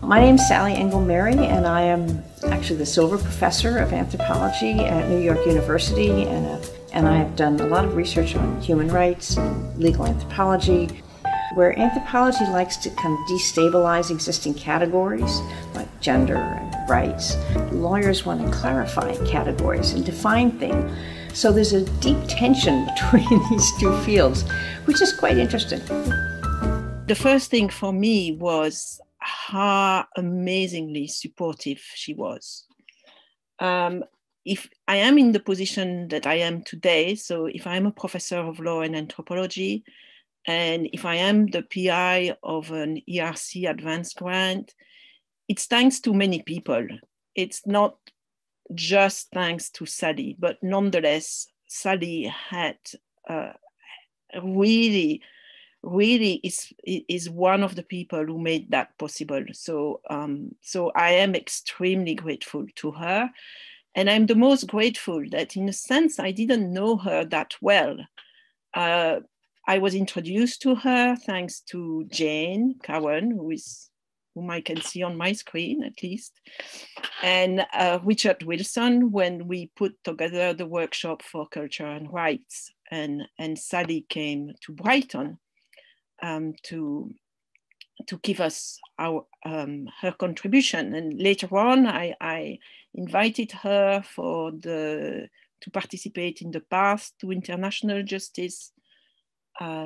My name is Sally Engel-Mary, and I am actually the Silver Professor of Anthropology at New York University, and I have done a lot of research on human rights, legal anthropology, where anthropology likes to kind of destabilize existing categories like gender and rights. Lawyers want to clarify categories and define things. So there's a deep tension between these two fields, which is quite interesting. The first thing for me was how amazingly supportive she was. If I am in the position that I am today, so if I'm a professor of law and anthropology, and if I am the PI of an ERC advanced grant, it's thanks to many people. It's not just thanks to Sally, but nonetheless, Sally had really is one of the people who made that possible. So I am extremely grateful to her. And I'm the most grateful that in a sense, I didn't know her that well. I was introduced to her thanks to Jane Cowan, whom I can see on my screen at least, and Richard Wilson when we put together the workshop for culture and rights. And Sally came to Brighton to give us her contribution. And later on, I invited her to participate in the Path to International Justice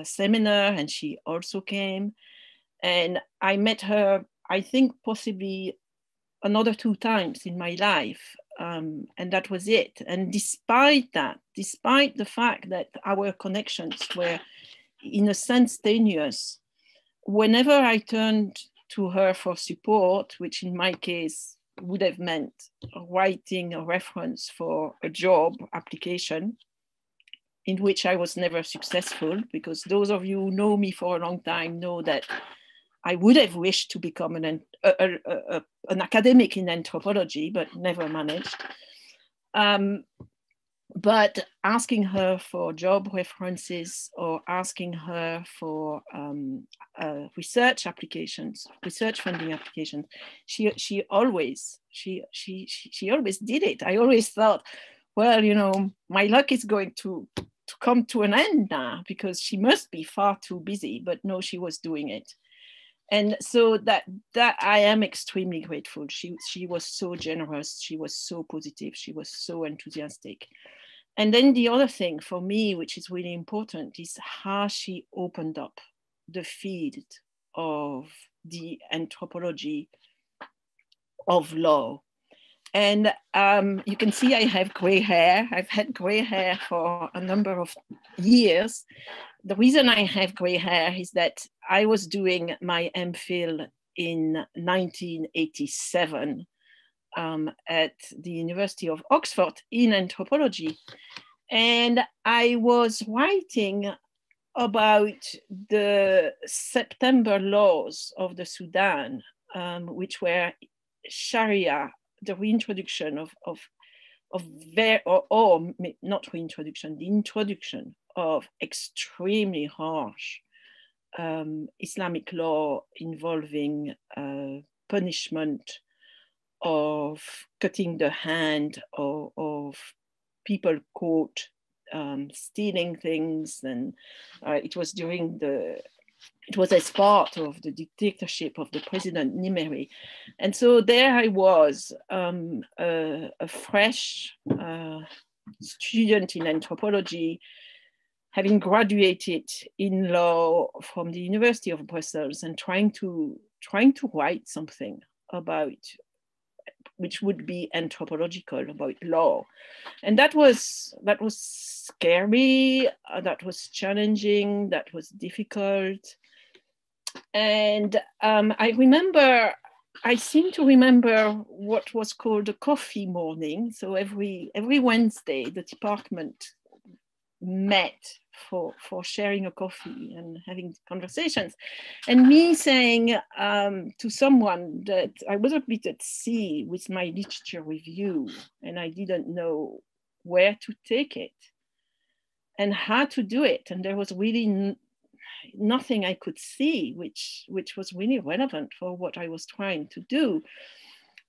seminar, and she also came. And I met her, I think, possibly another 2 times in my life. And that was it. And despite the fact that our connections were in a sense tenuous, whenever I turned to her for support, which in my case would have meant writing a reference for a job application, in which I was never successful, because those of you who know me for a long time know that I would have wished to become an academic in anthropology, but never managed. But asking her for job references or asking her for research funding applications, she always did it. I always thought, well, you know, my luck is going to come to an end now because she must be far too busy. But no, she was doing it. And so that I am extremely grateful. She was so generous. She was so positive. She was so enthusiastic. And then the other thing for me, which is really important, is how she opened up the field of the anthropology of law. And you can see I have gray hair. I've had gray hair for a number of years. The reason I have gray hair is that I was doing my MPhil in 1987 at the University of Oxford in anthropology. And I was writing about the September laws of the Sudan, which were Sharia, the reintroduction the introduction of extremely harsh Islamic law involving punishment of cutting the hand of people caught stealing things. And it was as part of the dictatorship of the President Nimeri. And so there I was, a fresh student in anthropology, having graduated in law from the University of Brussels and trying to write something about, which would be anthropological, about law. And that was scary, that was challenging, that was difficult. And I seem to remember what was called a coffee morning. So every Wednesday, the department met for sharing a coffee and having conversations. And me saying to someone that I was a bit at sea with my literature review and I didn't know where to take it and how to do it. And there was really nothing I could see, which was really relevant for what I was trying to do.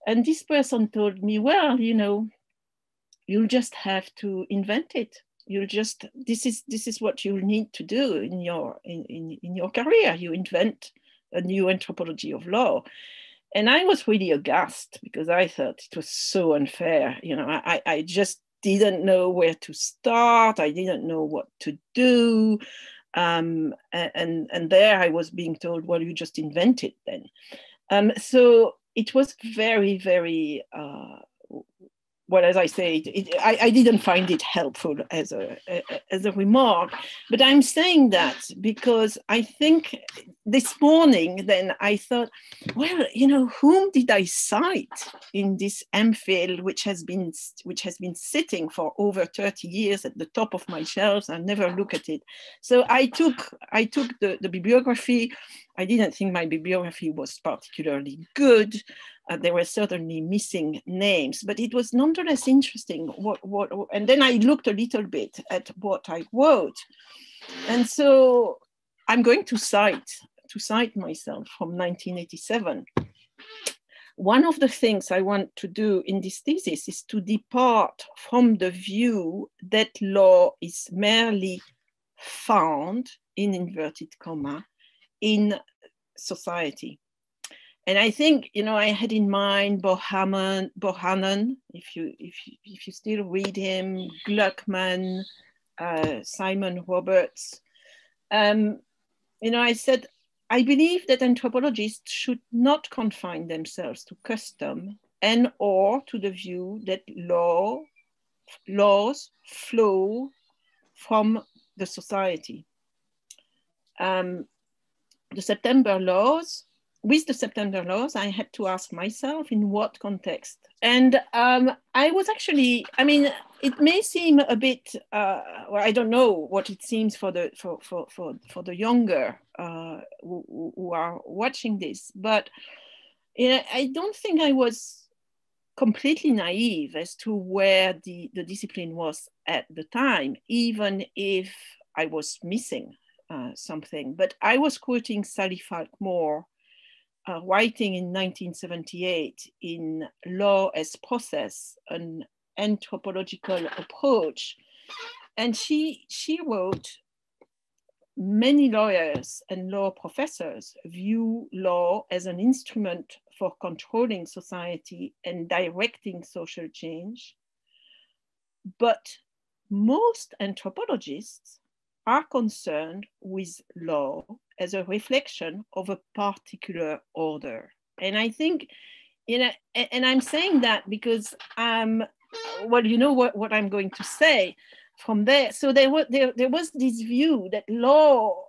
And this person told me, well, you'll just have to invent it. This is what you'll need to do in your career. You invent a new anthropology of law. And I was really aghast because I thought it was so unfair. I just didn't know where to start. I didn't know what to do. And there I was being told, well, you just invent it then. So it was very, very, well, as I say, I didn't find it helpful as a remark, but I'm saying that because I think this morning, then I thought, well, whom did I cite in this MPhil, which has been sitting for over 30 years at the top of my shelves? I never look at it. So I took the bibliography. I didn't think my bibliography was particularly good. There were certainly missing names, but it was nonetheless interesting. And then I looked a little bit at what I wrote, and so I'm going to cite myself from 1987. One of the things I want to do in this thesis is to depart from the view that law is merely found, in inverted comma, in society. And I think, I had in mind Bohannon, if you still read him, Gluckman, Simon Roberts. I said, I believe that anthropologists should not confine themselves to custom and or to the view that laws flow from the society. With the September laws, I had to ask myself in what context. And I was actually, it may seem a bit, well, I don't know what it seems for the younger who are watching this, but I don't think I was completely naive as to where the discipline was at the time, even if I was missing something. But I was quoting Sally Falkmore, writing in 1978 in Law as Process, an anthropological approach. And she wrote, many lawyers and law professors view law as an instrument for controlling society and directing social change. But most anthropologists are concerned with law as a reflection of a particular order. And I think, and I'm saying that because what I'm going to say from there. So there was this view that law,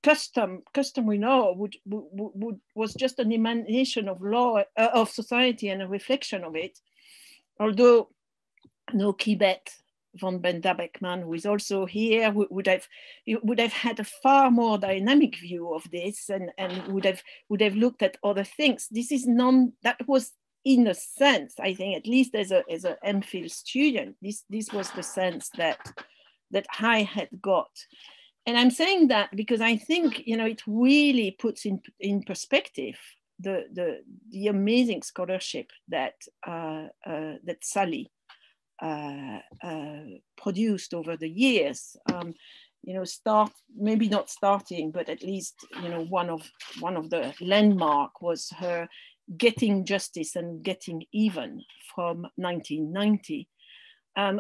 customary law was just an emanation of law, of society, and a reflection of it. Although Kibet von Benda-Beckmann, who is also here, would have had a far more dynamic view of this, and would have looked at other things. That was, in a sense, I think, at least as a MPhil student, this was the sense that I had got. And I'm saying that because I think it really puts in perspective the amazing scholarship that Sally produced over the years. Maybe not starting, but at least one of the landmark was her Getting Justice and Getting Even from 1990,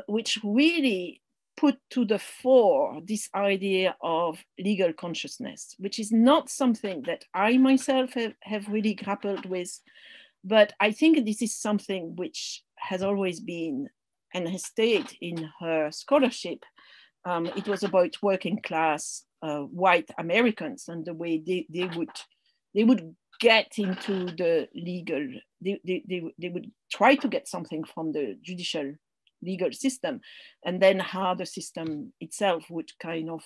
which really put to the fore this idea of legal consciousness, which is not something that I myself have really grappled with, but I think this is something which has always been and has stayed in her scholarship. It was about working class white Americans and the way they would get into the legal, they would try to get something from the judicial legal system, and then how the system itself would kind of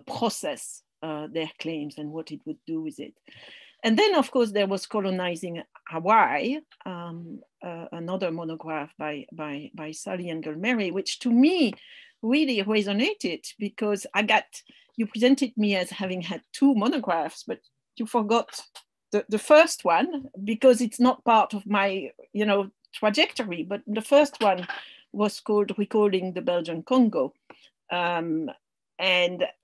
process their claims and what it would do with it. And then, of course, there was Colonizing Hawaii, another monograph by Sally and Mary, which to me really resonated because you presented me as having had 2 monographs, but you forgot the first one because it's not part of my, trajectory. But the first one was called Recalling the Belgian Congo, and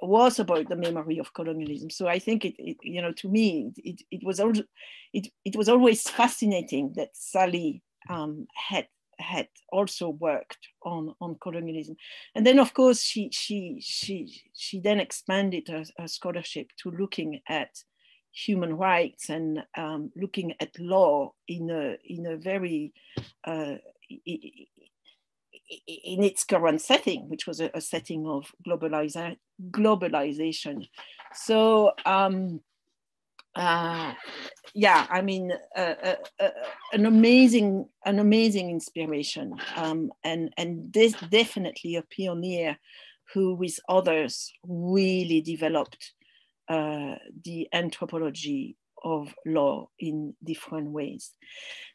was about the memory of colonialism. So I think to me, it was always fascinating that Sally had also worked on colonialism. And then of course she then expanded her scholarship to looking at human rights and looking at law in a very in its current setting, which was a setting of globalization. So yeah, I mean, an amazing inspiration, and this definitely a pioneer who, with others, really developed the anthropology of law in different ways.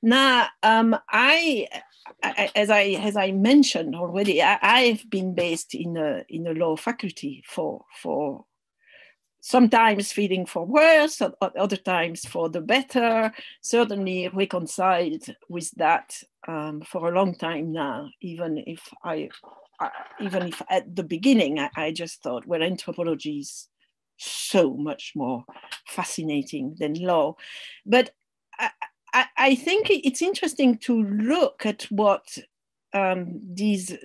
Now, as I mentioned already, I've been based in a law faculty for sometimes feeling for worse, other times for the better, certainly reconciled with that for a long time now, even if at the beginning I just thought, well, anthropology is so much more fascinating than law. But I think it's interesting to look at what these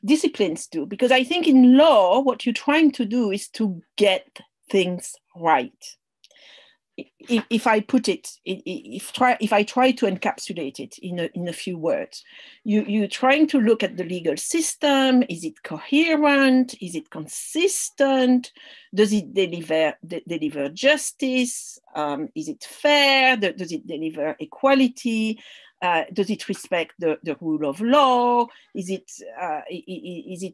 disciplines do, because I think in law what you're trying to do is to get things right. If I put it, if I try to encapsulate it in a few words, you're trying to look at the legal system. Is it coherent? Is it consistent? Does it deliver justice? Is it fair? Does it deliver equality? Does it respect the rule of law? Is it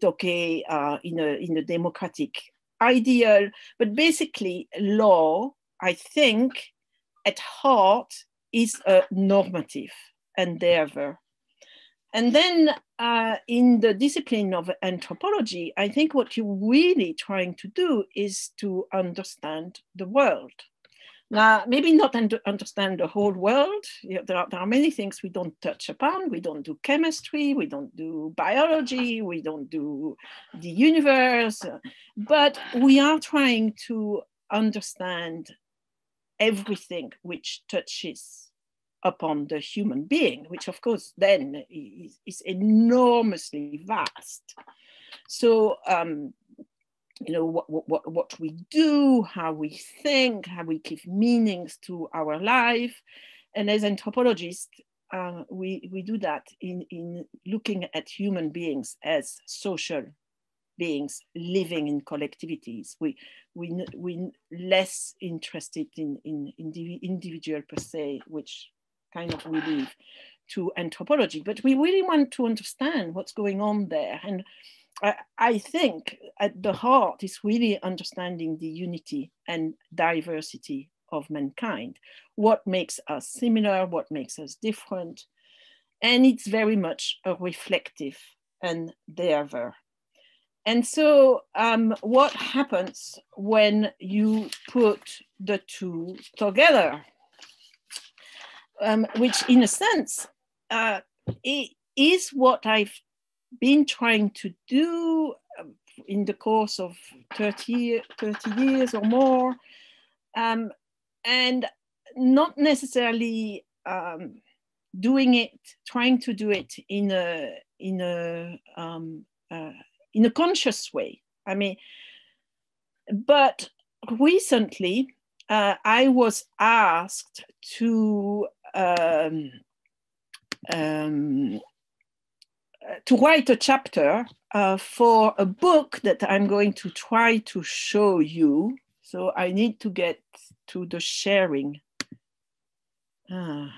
okay in a democratic ideal? But basically, law, I think, at heart is a normative endeavor. And then in the discipline of anthropology, I think what you're really trying to do is to understand the world. Now, maybe not understand the whole world. There are many things we don't touch upon. We don't do chemistry, we don't do biology, we don't do the universe, but we are trying to understand everything which touches upon the human being, which of course then is enormously vast. So, what we do, how we think, how we give meanings to our life. And as anthropologists, we do that in looking at human beings as social beings living in collectivities. We're less interested in individual per se, which kind of we leave to anthropology, but we really want to understand what's going on there. And I think at the heart is really understanding the unity and diversity of mankind. What makes us similar, what makes us different. And it's very much a reflective endeavor. And so what happens when you put the two together, which in a sense is what I've been trying to do in the course of 30 years or more, and not necessarily trying to do it in a conscious way. I mean, but recently I was asked to write a chapter for a book that I'm going to try to show you. So I need to get to the sharing. I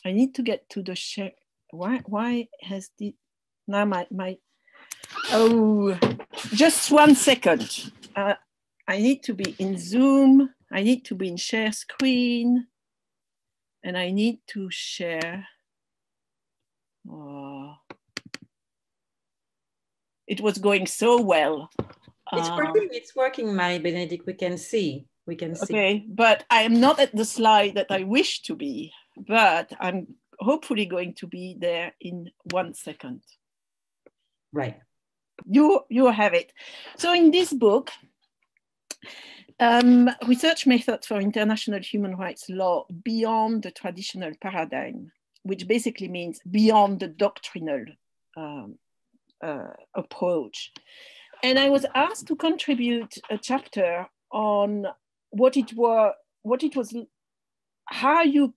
need to get to the share. Why has the now my oh, just 1 second. I need to be in Zoom. I need to be in share screen. and I need to share. Oh, it was going so well. It's working, Marie-Benedicte. We can see. Okay, but I am not at the slide that I wish to be, but I'm hopefully going to be there in 1 second. Right. You have it. So in this book, research methods for international human rights law beyond the traditional paradigm, which basically means beyond the doctrinal approach. And I was asked to contribute a chapter on what it was, how you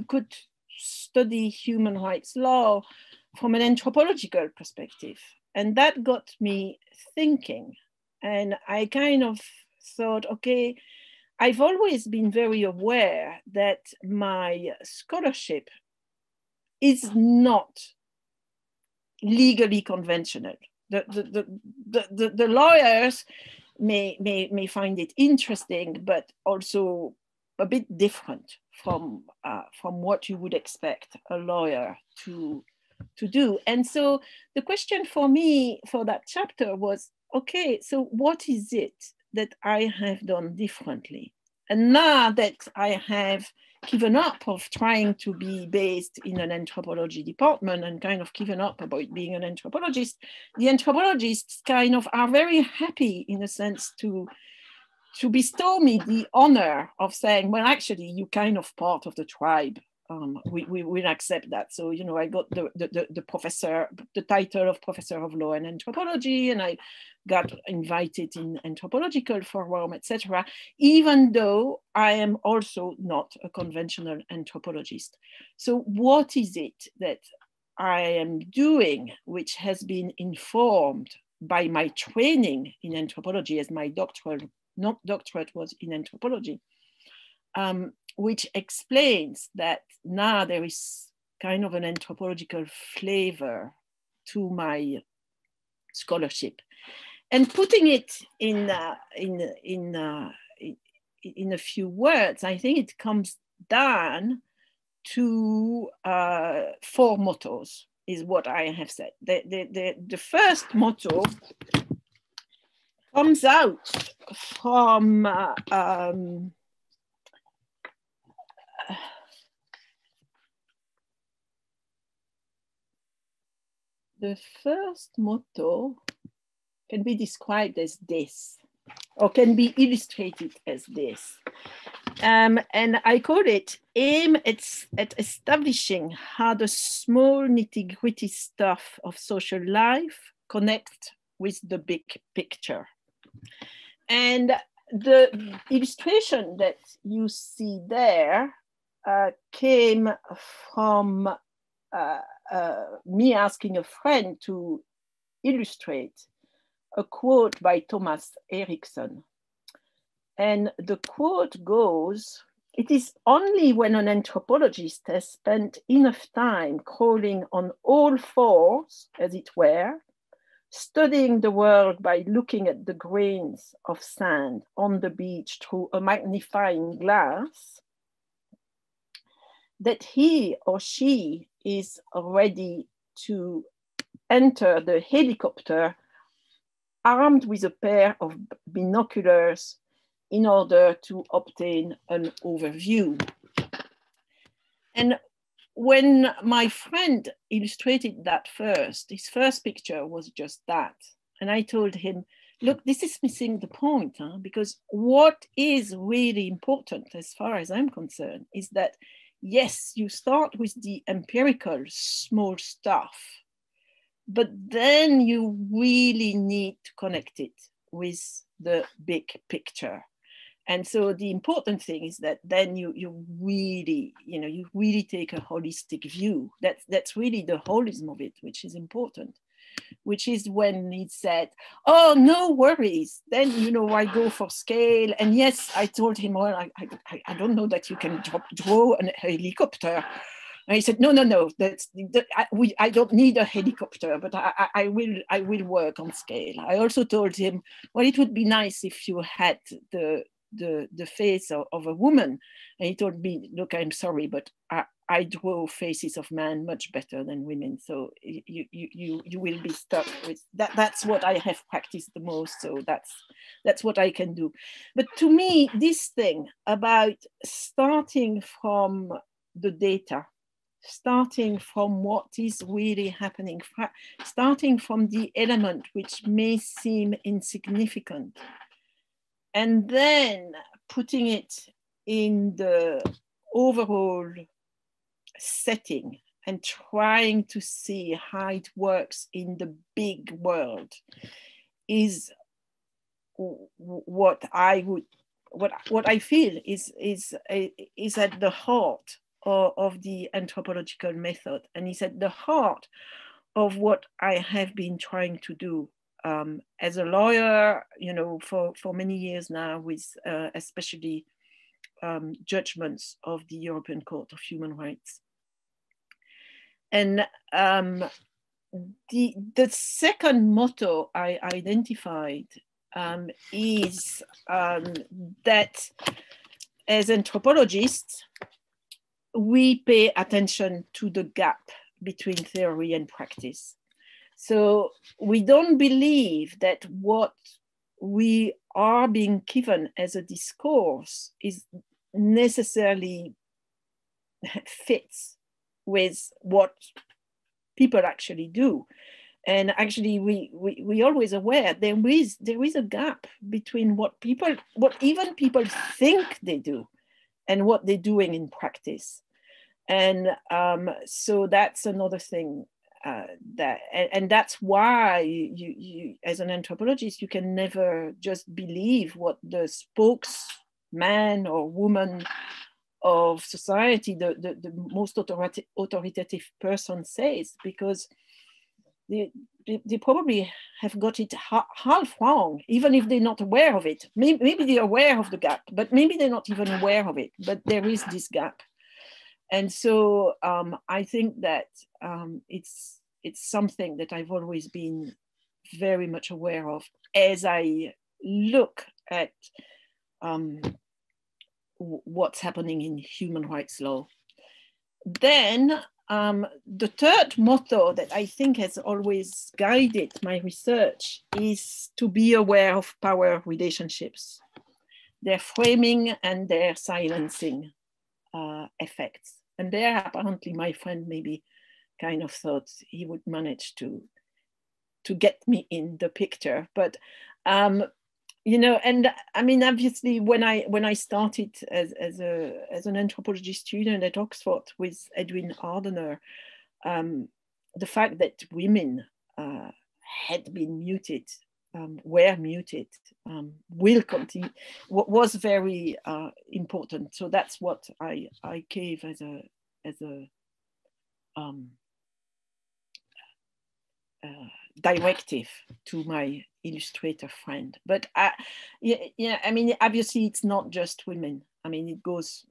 could study human rights law from an anthropological perspective. And that got me thinking. And I kind of thought, okay, I've always been very aware that my scholarship is not legally conventional. The lawyers may find it interesting, but also a bit different from what you would expect a lawyer to do. And so the question for me for that chapter was, okay, so what is it that I have done differently? And now that I have given up of trying to be based in an anthropology department and kind of given up about being an anthropologist, the anthropologists kind of are very happy in a sense to bestow me the honor of saying, well, actually, you're kind of part of the tribe. We will accept that. So, you know, I got the title of Professor of Law and Anthropology, and I got invited in anthropological forum, etc., even though I am also not a conventional anthropologist. So what is it that I am doing, which has been informed by my training in anthropology, as my doctorate was in anthropology, which explains that now there is kind of an anthropological flavor to my scholarship. And putting it in a few words, I think it comes down to 4 mottos, is what I have said. The first motto comes out from the first motto can be described as this, or can be illustrated as this. And I call it aim at establishing how the small nitty-gritty stuff of social life connect with the big picture. And the illustration that you see there came from me asking a friend to illustrate a quote by Thomas Eriksson. And the quote goes, "It is only when an anthropologist has spent enough time crawling on all fours, as it were, studying the world by looking at the grains of sand on the beach through a magnifying glass, that he or she is ready to enter the helicopter armed with a pair of binoculars in order to obtain an overview." And when my friend illustrated that his first picture was just that. And I told him, look, this is missing the point, because what is really important, as far as I'm concerned, is that, yes, you start with the empirical small stuff, but then you really need to connect it with the big picture. And so the important thing is that then you really take a holistic view. That's really the holism of it, which is important, which is when he said, oh, no worries. Then, I go for scale. And yes, I told him, well, I don't know that you can draw a helicopter. And he said, no, I don't need a helicopter, but I will work on scale. I also told him, well, it would be nice if you had the the face of a woman. And he told me, look, I'm sorry, but I draw faces of men much better than women. So you will be stuck with that. That's what I have practiced the most. So that's what I can do. But to me, this thing about starting from the data, starting from what is really happening, starting from the element which may seem insignificant, and then putting it in the overall setting and trying to see how it works in the big world is what I feel is at the heart of the anthropological method, and is at the heart of what I have been trying to do as a lawyer, for many years now, with especially judgments of the European Court of Human Rights. And the second motto I identified is that as anthropologists, we pay attention to the gap between theory and practice. So we don't believe that what we are being given as a discourse is necessarily fits with what people actually do. And actually we always aware there is a gap between what even people think they do and what they're doing in practice. And so that's another thing and that's why you as an anthropologist, you can never just believe what the spokesman or woman of society, the most authoritative person says, because they probably have got it half wrong, even if they're not aware of it. Maybe they're aware of the gap, but maybe they're not even aware of it, but there is this gap. And so I think that it's something that I've always been very much aware of as I look at what's happening in human rights law. Then the third motto that I think has always guided my research is to be aware of power relationships, their framing and their silencing effects. And there apparently my friend maybe kind of thought he would manage to get me in the picture. But and I mean, obviously, when I started as an anthropology student at Oxford with Edwin Ardener, the fact that women had been muted, were muted, will continue, was very important. So that's what I gave as a directive to my illustrator friend. But I mean, obviously it's not just women. I mean, it goes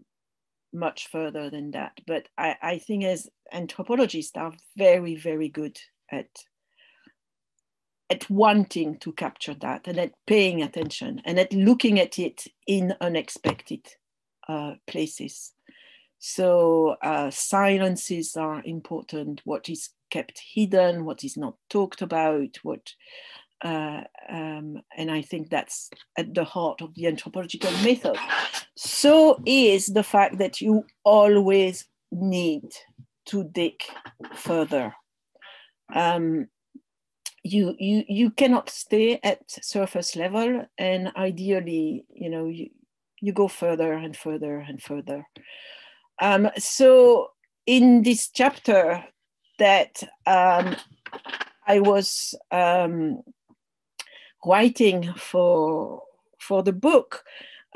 much further than that. But I think as anthropologists are very, very good at wanting to capture that, and at paying attention, and at looking at it in unexpected places. So silences are important, what is kept hidden, what is not talked about, and I think that's at the heart of the anthropological method. So is the fact that you always need to dig further. You cannot stay at surface level, and ideally, you go further and further and further. So in this chapter that I was writing for the book,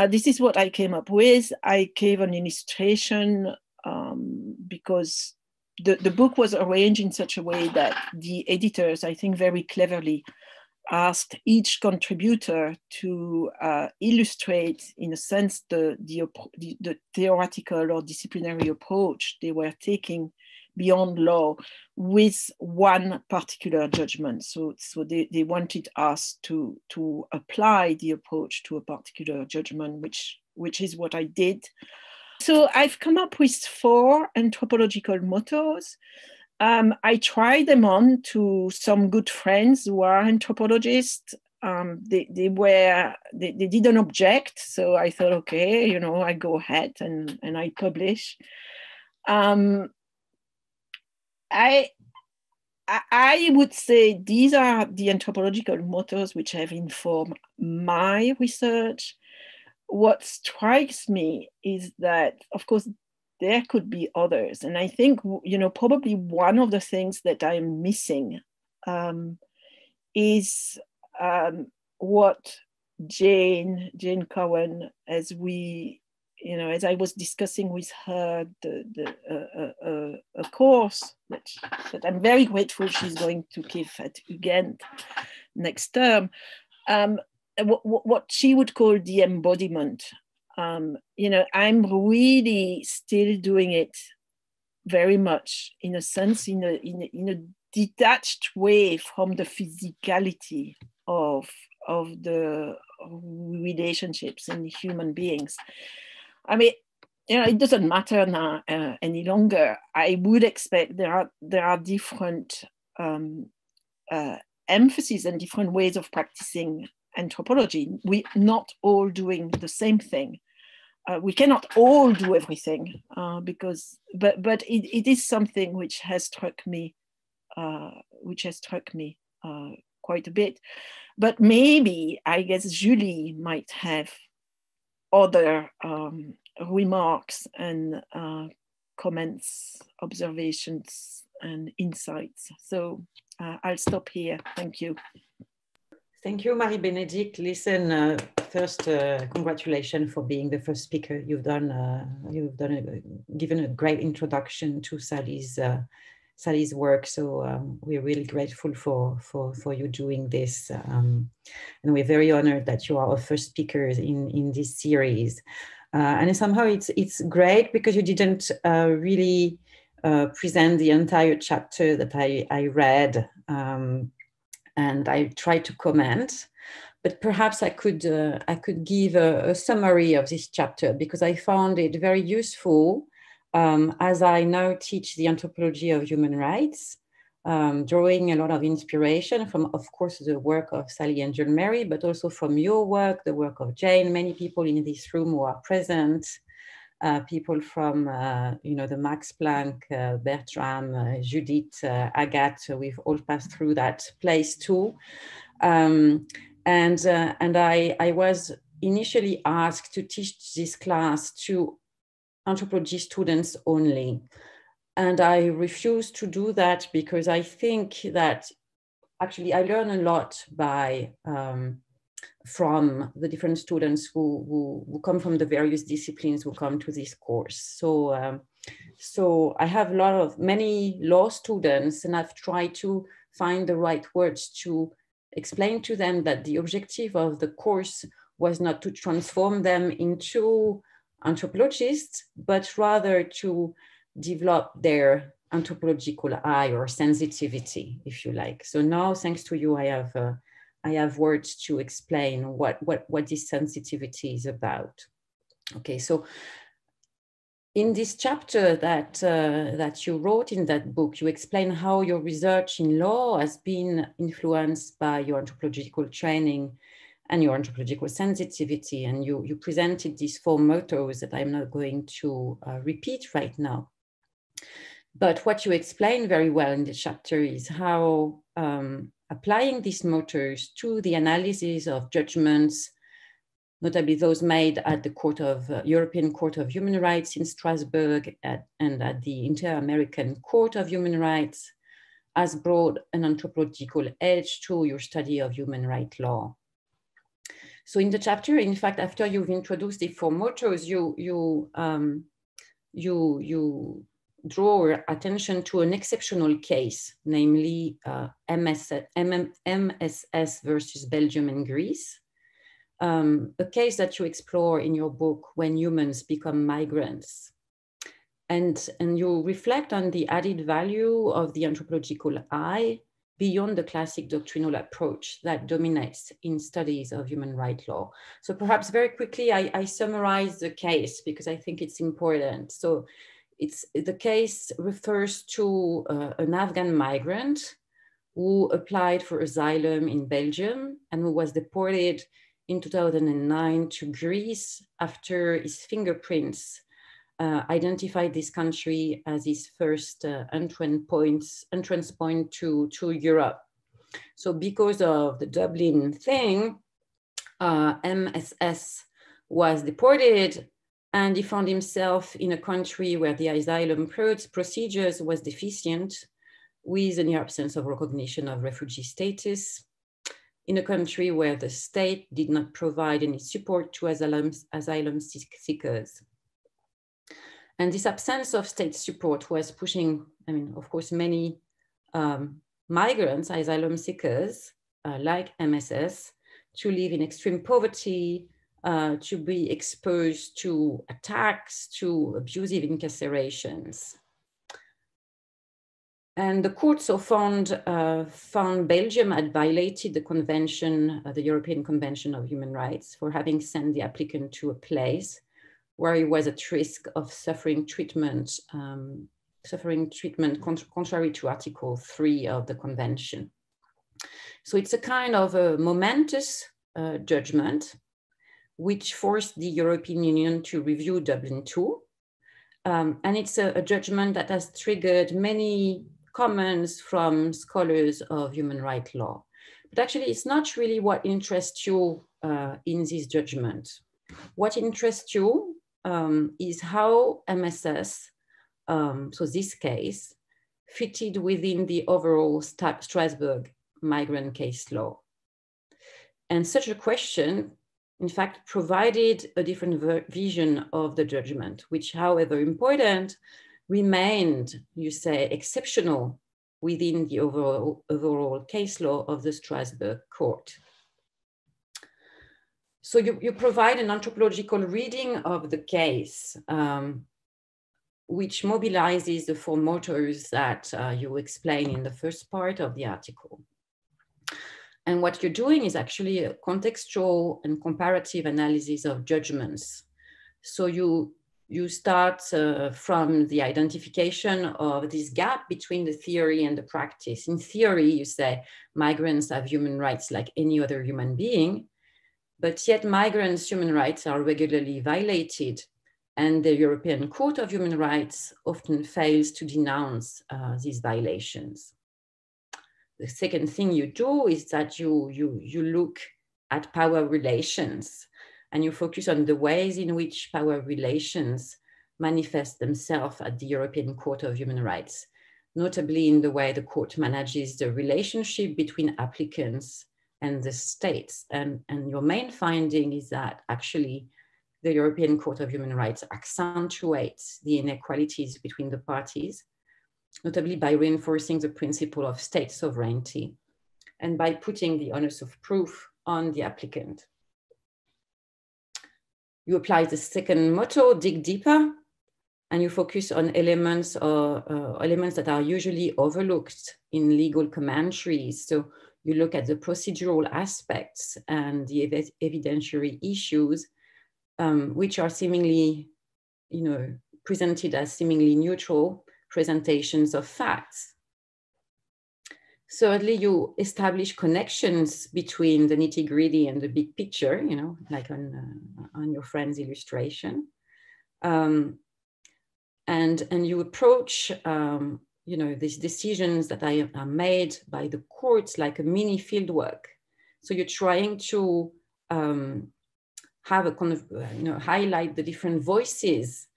this is what I came up with. I gave an illustration because the book was arranged in such a way that the editors, I think very cleverly, asked each contributor to illustrate, in a sense, the theoretical or disciplinary approach they were taking beyond law with one particular judgment. So they wanted us to apply the approach to a particular judgment, which is what I did. So I've come up with 4 anthropological mottos. I tried them on to some good friends who are anthropologists. They didn't object, so I thought, okay, you know, I go ahead and I publish. I would say these are the anthropological mottos which have informed my research. What strikes me is that, of course, there could be others. And I think, you know, probably one of the things that I'm missing is what Jane Cowan, as I was discussing with her a course that I'm very grateful she's going to give at Ghent next term, what she would call the embodiment. You know, I'm really still doing it very much, in a sense, in a detached way from the physicality of the relationships in human beings. I mean, you know, it doesn't matter now any longer. I would expect there are different emphases and different ways of practicing anthropology. We're not all doing the same thing. We cannot all do everything but it is something which has struck me quite a bit. But maybe, I guess, Julie might have other remarks and comments, observations, and insights. So I'll stop here. Thank you. Thank you, Marie-Benedicte. Listen, first, congratulations for being the first speaker. You've given a great introduction to Sally's work. So we're really grateful for you doing this. And we're very honored that you are our first speakers in this series. And somehow it's great because you didn't really present the entire chapter that I read. And I tried to comment, but perhaps I could give a summary of this chapter, because I found it very useful as I now teach the anthropology of human rights, drawing a lot of inspiration from, of course, the work of Sally and John Mary, but also from your work, the work of Jane, many people in this room who are present, people from, the Max Planck, Bertram, Judith, Agathe, we've all passed through that place too. And I was initially asked to teach this class to anthropology students only. And I refused to do that because I think that actually I learn a lot from the different students who come from the various disciplines who come to this course. So I have many law students, and I've tried to find the right words to explain to them that the objective of the course was not to transform them into anthropologists, but rather to develop their anthropological eye or sensitivity, if you like. So now, thanks to you, I have words to explain what this sensitivity is about. Okay, so in this chapter that you wrote in that book, you explain how your research in law has been influenced by your anthropological training and your anthropological sensitivity, and you presented these 4 mottos that I'm not going to repeat right now. But what you explain very well in the chapter is how applying these mottos to the analysis of judgments, notably those made at the European Court of Human Rights in Strasbourg and at the Inter-American Court of Human Rights, has brought an anthropological edge to your study of human rights law. So in the chapter, in fact, after you've introduced the 4 mottos, you draw attention to an exceptional case, namely MSS versus Belgium and Greece, a case that you explore in your book, When Humans Become Migrants. And you reflect on the added value of the anthropological eye beyond the classic doctrinal approach that dominates in studies of human rights law. So perhaps very quickly, I summarize the case because I think it's important. So the case refers to an Afghan migrant who applied for asylum in Belgium and who was deported in 2009 to Greece after his fingerprints identified this country as his first entrance point to Europe. So because of the Dublin thing, MSS was deported and he found himself in a country where the asylum procedures was deficient, with an absence of recognition of refugee status, in a country where the state did not provide any support to asylum seekers. And this absence of state support was pushing, I mean, of course, many migrants, asylum seekers, like MSS, to live in extreme poverty, to be exposed to attacks, to abusive incarcerations. And the court so found Belgium had violated the convention, the European Convention of Human Rights, for having sent the applicant to a place where he was at risk of suffering treatment contrary to Article 3 of the convention. So it's a kind of a momentous judgment which forced the European Union to review Dublin II. And it's a judgment that has triggered many comments from scholars of human rights law. But actually, it's not really what interests you in this judgment. What interests you is how MSS, so this case, fitted within the overall Strasbourg migrant case law. And such a question, in fact, provided a different vision of the judgment, which, however important, remained, you say, exceptional within the overall case law of the Strasbourg court. So you provide an anthropological reading of the case, which mobilizes the four motors that you explain in the first part of the article. And what you're doing is actually a contextual and comparative analysis of judgments. So you start from the identification of this gap between the theory and the practice. In theory, you say migrants have human rights like any other human being, but yet migrants' human rights are regularly violated, and the European Court of Human Rights often fails to denounce these violations. The second thing you do is that you look at power relations, and you focus on the ways in which power relations manifest themselves at the European Court of Human Rights, notably in the way the court manages the relationship between applicants and the states. And your main finding is that actually the European Court of Human Rights accentuates the inequalities between the parties, notably by reinforcing the principle of state sovereignty and by putting the onus of proof on the applicant. You apply the second motto, dig deeper, and you focus on elements that are usually overlooked in legal commentaries. So you look at the procedural aspects and the evidentiary issues, which are seemingly, presented as seemingly neutral presentations of facts. Thirdly, you establish connections between the nitty-gritty and the big picture, like on your friend's illustration. And you approach, these decisions that are made by the courts like a mini fieldwork. So you're trying to have a kind of, highlight the different voices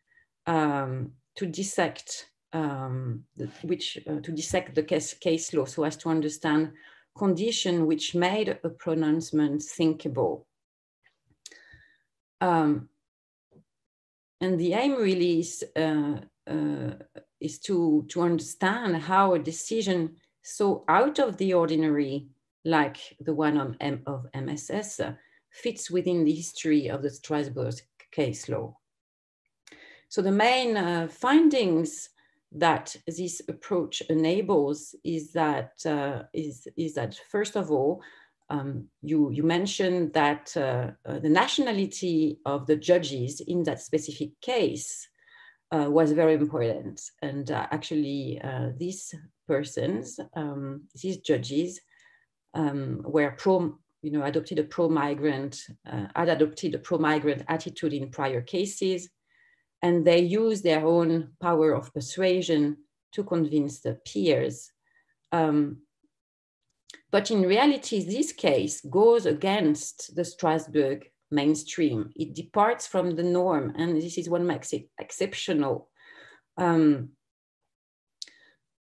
to dissect to dissect the case law so as to understand conditions which made a pronouncement thinkable. And the aim really is to understand how a decision so out of the ordinary, like the one of MSS, fits within the history of the Strasbourg case law. So the main findings that this approach enables is that first of all, you mentioned that the nationality of the judges in that specific case was very important. And actually, these persons, these judges, were adopted a pro-migrant attitude in prior cases, and they use their own power of persuasion to convince the peers. But in reality, this case goes against the Strasbourg mainstream. It departs from the norm, and this is what makes it exceptional.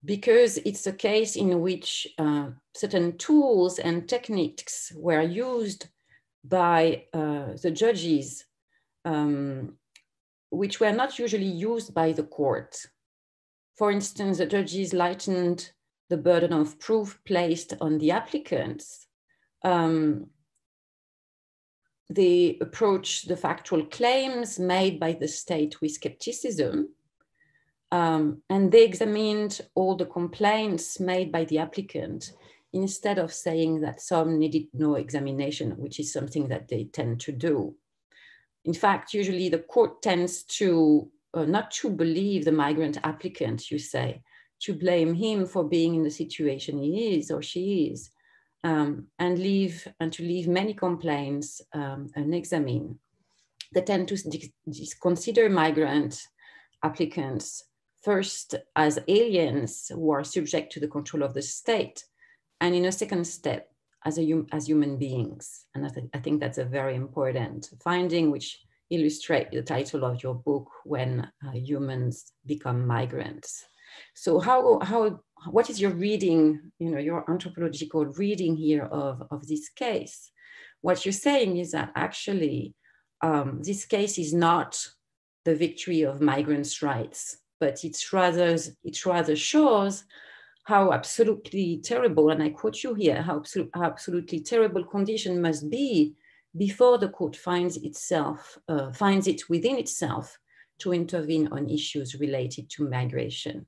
Because it's a case in which certain tools and techniques were used by the judges, which were not usually used by the court. For instance, the judges lightened the burden of proof placed on the applicants. They approached the factual claims made by the state with skepticism. And they examined all the complaints made by the applicant instead of saying that some needed no examination, which is something that they tend to do. In fact, usually the court tends to not to believe the migrant applicant, you say, to blame him for being in the situation he is or she is, and to leave many complaints unexamined. They tend to consider migrant applicants first as aliens who are subject to the control of the state, and in a second step as human beings. And I think that's a very important finding, which illustrates the title of your book, When Humans Become Migrants. So what is your reading, your anthropological reading here of this case? What you're saying is that actually this case is not the victory of migrants' rights, but it rather shows how absolutely terrible, and I quote you here, how absolutely terrible condition must be before the court finds it within itself to intervene on issues related to migration.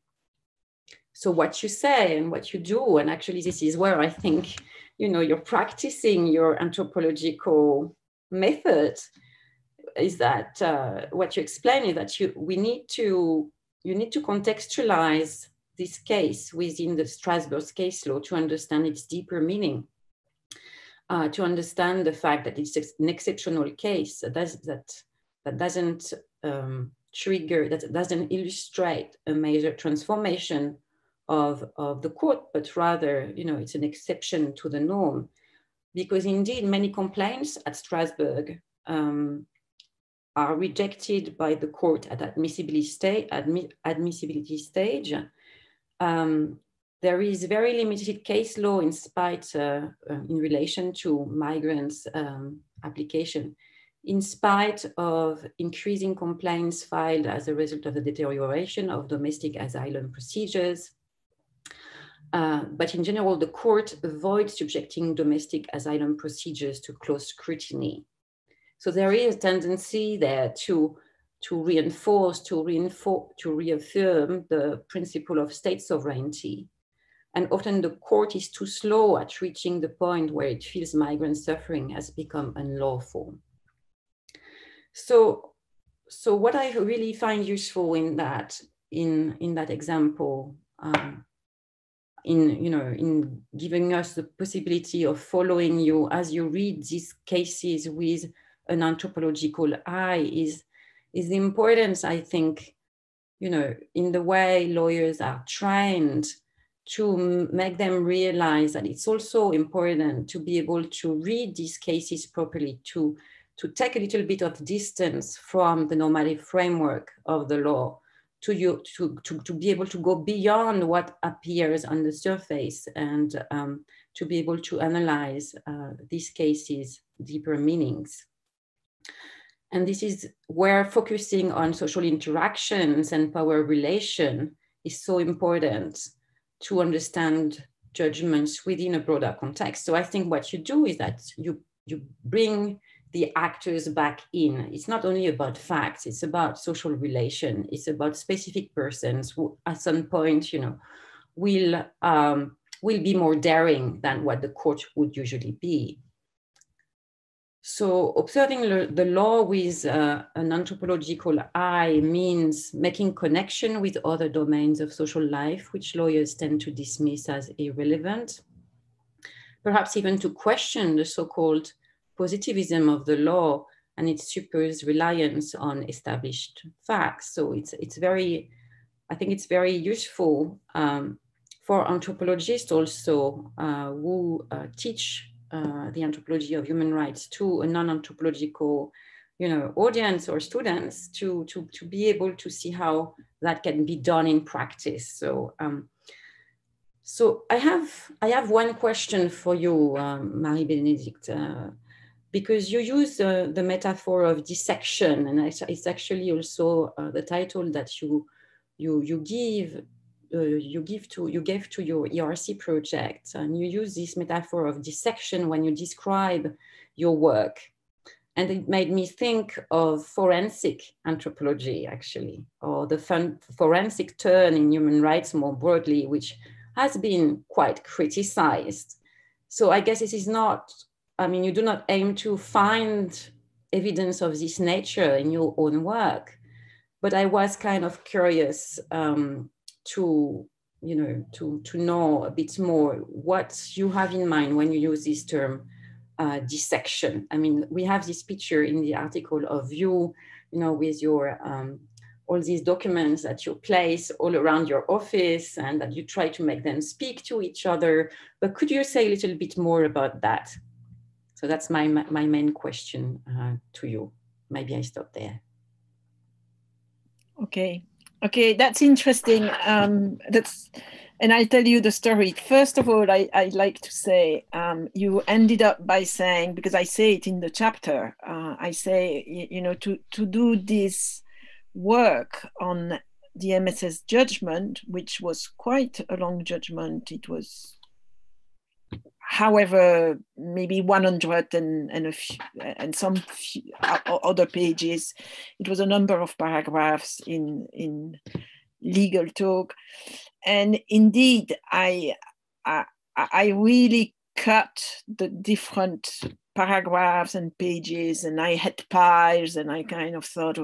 So what you say and what you do, and actually this is where I think, you're practicing your anthropological method, is that what you explain is that you need to contextualize this case within the Strasbourg case law to understand its deeper meaning, to understand the fact that it's an exceptional case that doesn't trigger, that doesn't illustrate a major transformation of the court, but rather, it's an exception to the norm. Because indeed, many complaints at Strasbourg are rejected by the court at admissibility stage. There is very limited case law in relation to migrants' application, in spite of increasing complaints filed as a result of the deterioration of domestic asylum procedures. But in general, the court avoids subjecting domestic asylum procedures to close scrutiny. So there is a tendency there to reaffirm the principle of state sovereignty. And often the court is too slow at reaching the point where it feels migrant suffering has become unlawful. So what I really find useful in that example, in giving us the possibility of following you as you read these cases with an anthropological eye, is the importance, I think, in the way lawyers are trained to make them realize that it's also important to be able to read these cases properly, to take a little bit of distance from the normative framework of the law, to be able to go beyond what appears on the surface, and to be able to analyze these cases' deeper meanings. And this is where focusing on social interactions and power relation is so important to understand judgments within a broader context. So I think what you do is that you bring the actors back in. It's not only about facts, it's about social relation. It's about specific persons who at some point, you know, will be more daring than what the court would usually be. So observing the law with an anthropological eye means making connection with other domains of social life, which lawyers tend to dismiss as irrelevant. Perhaps even to question the so-called positivism of the law and its supposed reliance on established facts. So it's very, I think it's very useful for anthropologists also who teach the anthropology of human rights to a non-anthropological, you know, audience or students to be able to see how that can be done in practice. So, so I have one question for you, Marie-Benedicte, because you use the metaphor of dissection, and it's actually also the title that you gave to your ERC project, and you use this metaphor of dissection when you describe your work. And it made me think of forensic anthropology, actually, or the forensic turn in human rights more broadly, which has been quite criticized. So I guess it is not, I mean, you do not aim to find evidence of this nature in your own work, but I was kind of curious to know a bit more what you have in mind when you use this term dissection. I mean, we have this picture in the article of you, you know, with your all these documents that you place all around your office and that you try to make them speak to each other. But could you say a little bit more about that? So that's my main question to you. Maybe I stop there. Okay, that's interesting. And I'll tell you the story. First of all, I'd like to say, you ended up by saying, because I say it in the chapter, I say, you know, to do this work on the MSS judgment, which was quite a long judgment. It was, however, maybe 100 and some few other pages. It was a number of paragraphs in legal talk, and indeed, I really cut the different paragraphs and pages, and I had piles, and I kind of thought,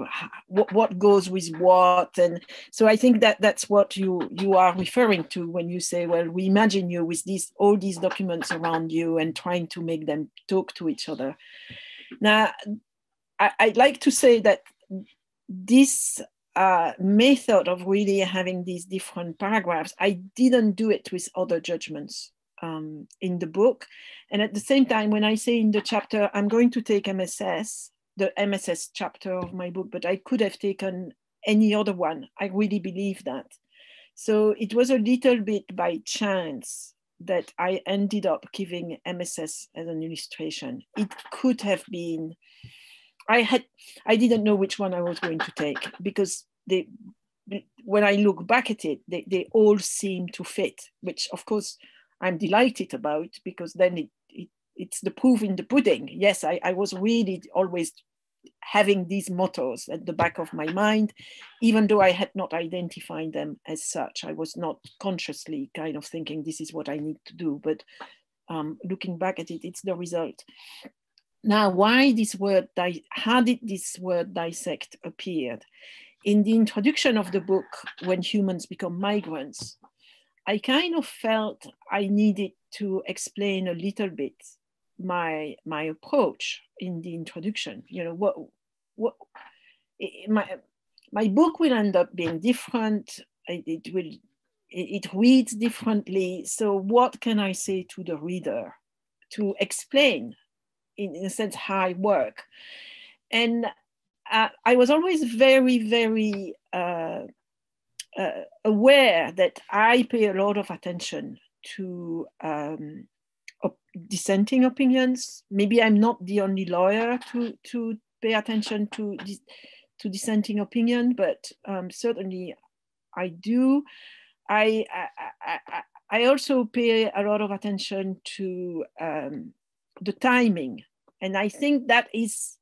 what goes with what, and so I think that's what you are referring to when you say, well, we imagine you with all these documents around you and trying to make them talk to each other. Now, I'd like to say that this method of really having these different paragraphs, I didn't do it with other judgments in the book. And at the same time, when I say in the chapter, I'm going to take MSS, the MSS chapter of my book, but I could have taken any other one. I really believe that. So it was a little bit by chance that I ended up giving MSS as an illustration. It could have been, I didn't know which one I was going to take, because when I look back at it, they all seem to fit, which of course I'm delighted about, because then it's the proof in the pudding. Yes, I was really always having these mottos at the back of my mind, even though I had not identified them as such. I was not consciously kind of thinking this is what I need to do, but looking back at it, it's the result. Now, how did this word dissect appeared? In the introduction of the book, When Humans Become Migrants, I kind of felt I needed to explain a little bit my approach in the introduction. You know, my book will end up being different. It reads differently. So what can I say to the reader to explain, in a sense, how I work? And I was always very, very aware that I pay a lot of attention to dissenting opinions. Maybe I'm not the only lawyer to pay attention to dissenting opinion, but certainly I do. I also pay a lot of attention to the timing And I think that is,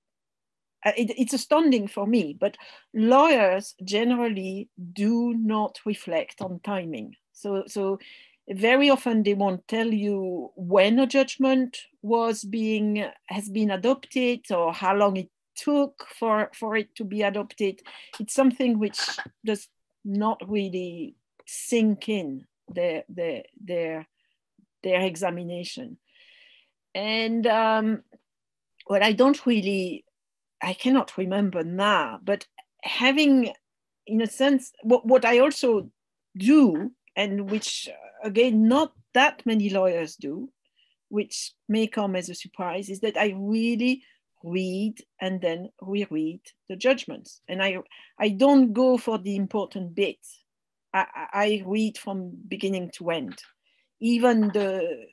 it's astounding for me, but lawyers generally do not reflect on timing. So very often they won't tell you when a judgment has been adopted or how long it took for it to be adopted. It's something which does not really sink in their examination. And well, I cannot remember now, but having, in a sense, what I also do, and which again, not that many lawyers do, which may come as a surprise, is that I really read and then reread the judgments. And I don't go for the important bits. I read from beginning to end. Even the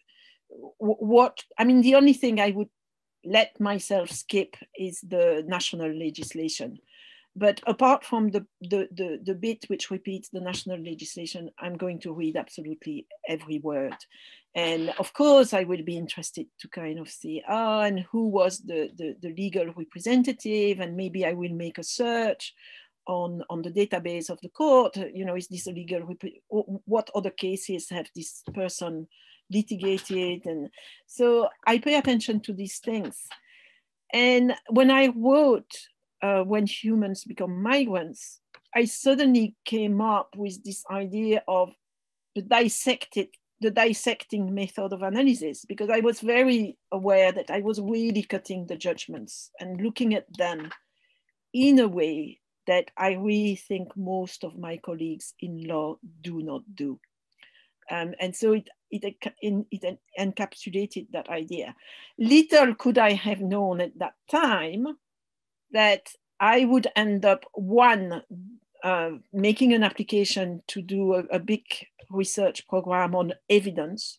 only thing I would let myself skip is the national legislation. But apart from the bit which repeats the national legislation, I'm going to read absolutely every word. And of course, I will be interested to kind of see, and who was the legal representative, and maybe I will make a search on the database of the court. You know, is this a legal, what other cases have this person litigated? And so I pay attention to these things. And when I wrote When Humans Become Migrants, I suddenly came up with this idea of the dissecting method of analysis, because I was very aware that I was really cutting the judgments and looking at them in a way that I really think most of my colleagues in law do not do. And so it encapsulated that idea. Little could I have known at that time that I would end up, making an application to do a big research program on evidence.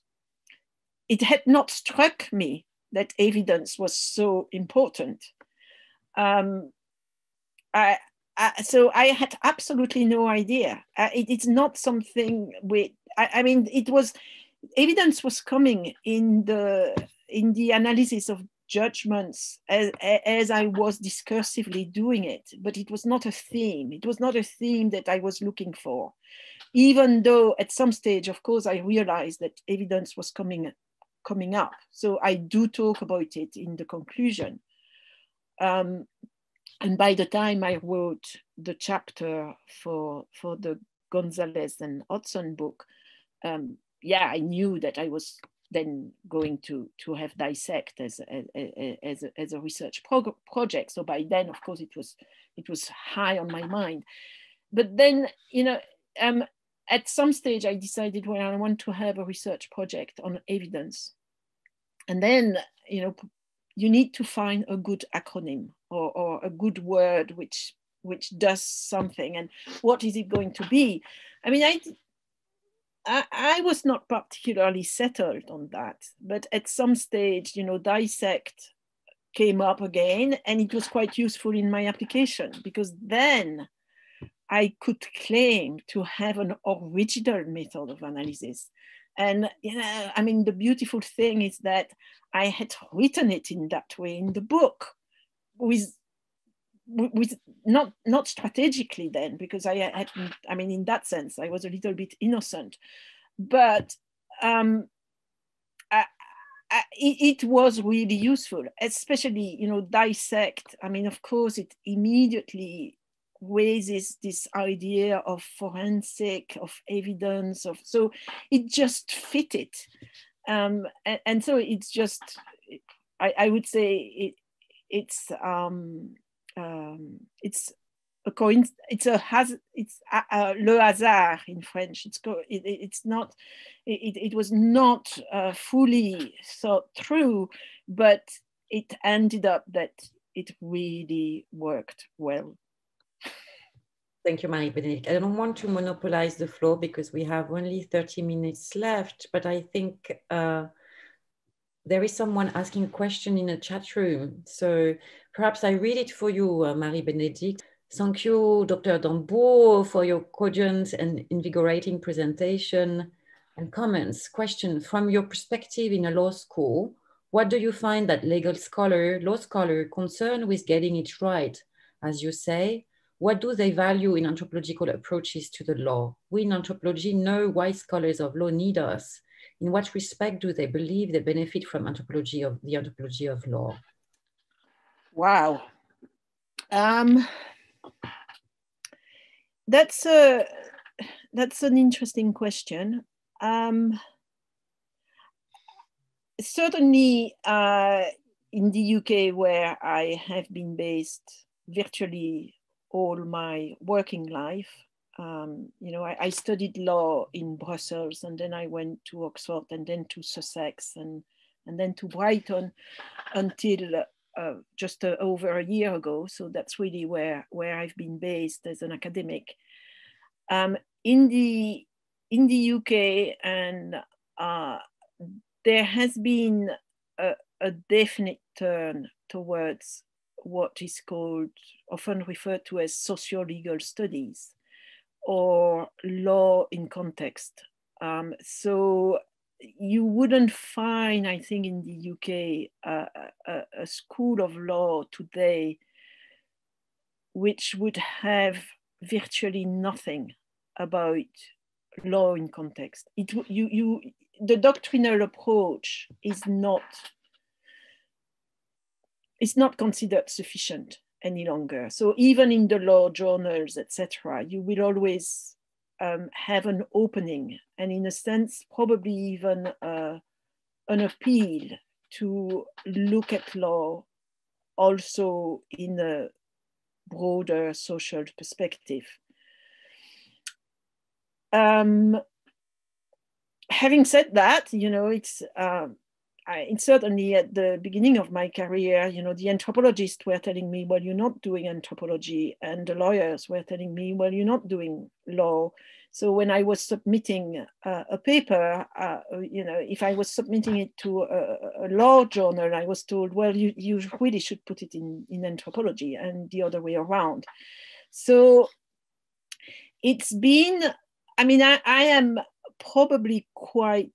It had not struck me that evidence was so important. So I had absolutely no idea. It's not something with, evidence was coming in the analysis of judgments as I was discursively doing it, but it was not a theme. It was not a theme that I was looking for, even though at some stage, of course, I realized that evidence was coming up. So I do talk about it in the conclusion. And by the time I wrote the chapter for the Gonzalez and Hodson book, I knew that I was then going to have Dissect as a research project. So by then, of course, it was high on my mind. But then, at some stage, I decided, well, I want to have a research project on evidence. And then, you need to find a good acronym or a good word which does something. And what is it going to be? I was not particularly settled on that, but at some stage, Dissect came up again, and it was quite useful in my application, because then I could claim to have an original method of analysis. And, the beautiful thing is that I had written it in that way in the book, with not strategically then, because I hadn't, in that sense, I was a little bit innocent, but it was really useful, especially, Dissect. Of course, it immediately raises this idea of forensic, of evidence, so it just fit it. And so it's just, I would say it's a coincidence. It's le hasard in French. It was not fully thought through, but it ended up that it really worked well. Thank you, Marie-Benedicte. I don't want to monopolize the floor because we have only 30 minutes left, but I think there is someone asking a question in the chat room. So perhaps I read it for you, Marie-Benedicte. Thank you, Dr. Dembour, for your cogent and invigorating presentation and comments. Question: from your perspective in a law school, What do you find that legal scholar, law scholar concerned with getting it right, as you say? What do they value in anthropological approaches to the law? We in anthropology know why scholars of law need us. In what respect do they believe they benefit from the anthropology of law? Wow. That's an interesting question. Certainly in the UK, where I have been based virtually all my working life, I studied law in Brussels, and then I went to Oxford, and then to Sussex, and then to Brighton until just over a year ago. So that's really where I've been based as an academic. In the UK, and there has been a definite turn towards what is called, often referred to as socio-legal studies or law in context. So you wouldn't find, I think, in the UK a school of law today which would have virtually nothing about law in context. The doctrinal approach is not considered sufficient any longer. So even in the law journals, etc., you will always have an opening, and in a sense, probably even an appeal to look at law also in a broader social perspective. Having said that, it's certainly at the beginning of my career, the anthropologists were telling me, well, you're not doing anthropology, and the lawyers were telling me, well, you're not doing law. So when I was submitting a paper, if I was submitting it to a law journal, I was told, well, you really should put it in anthropology, and the other way around. So it's been, I am probably quite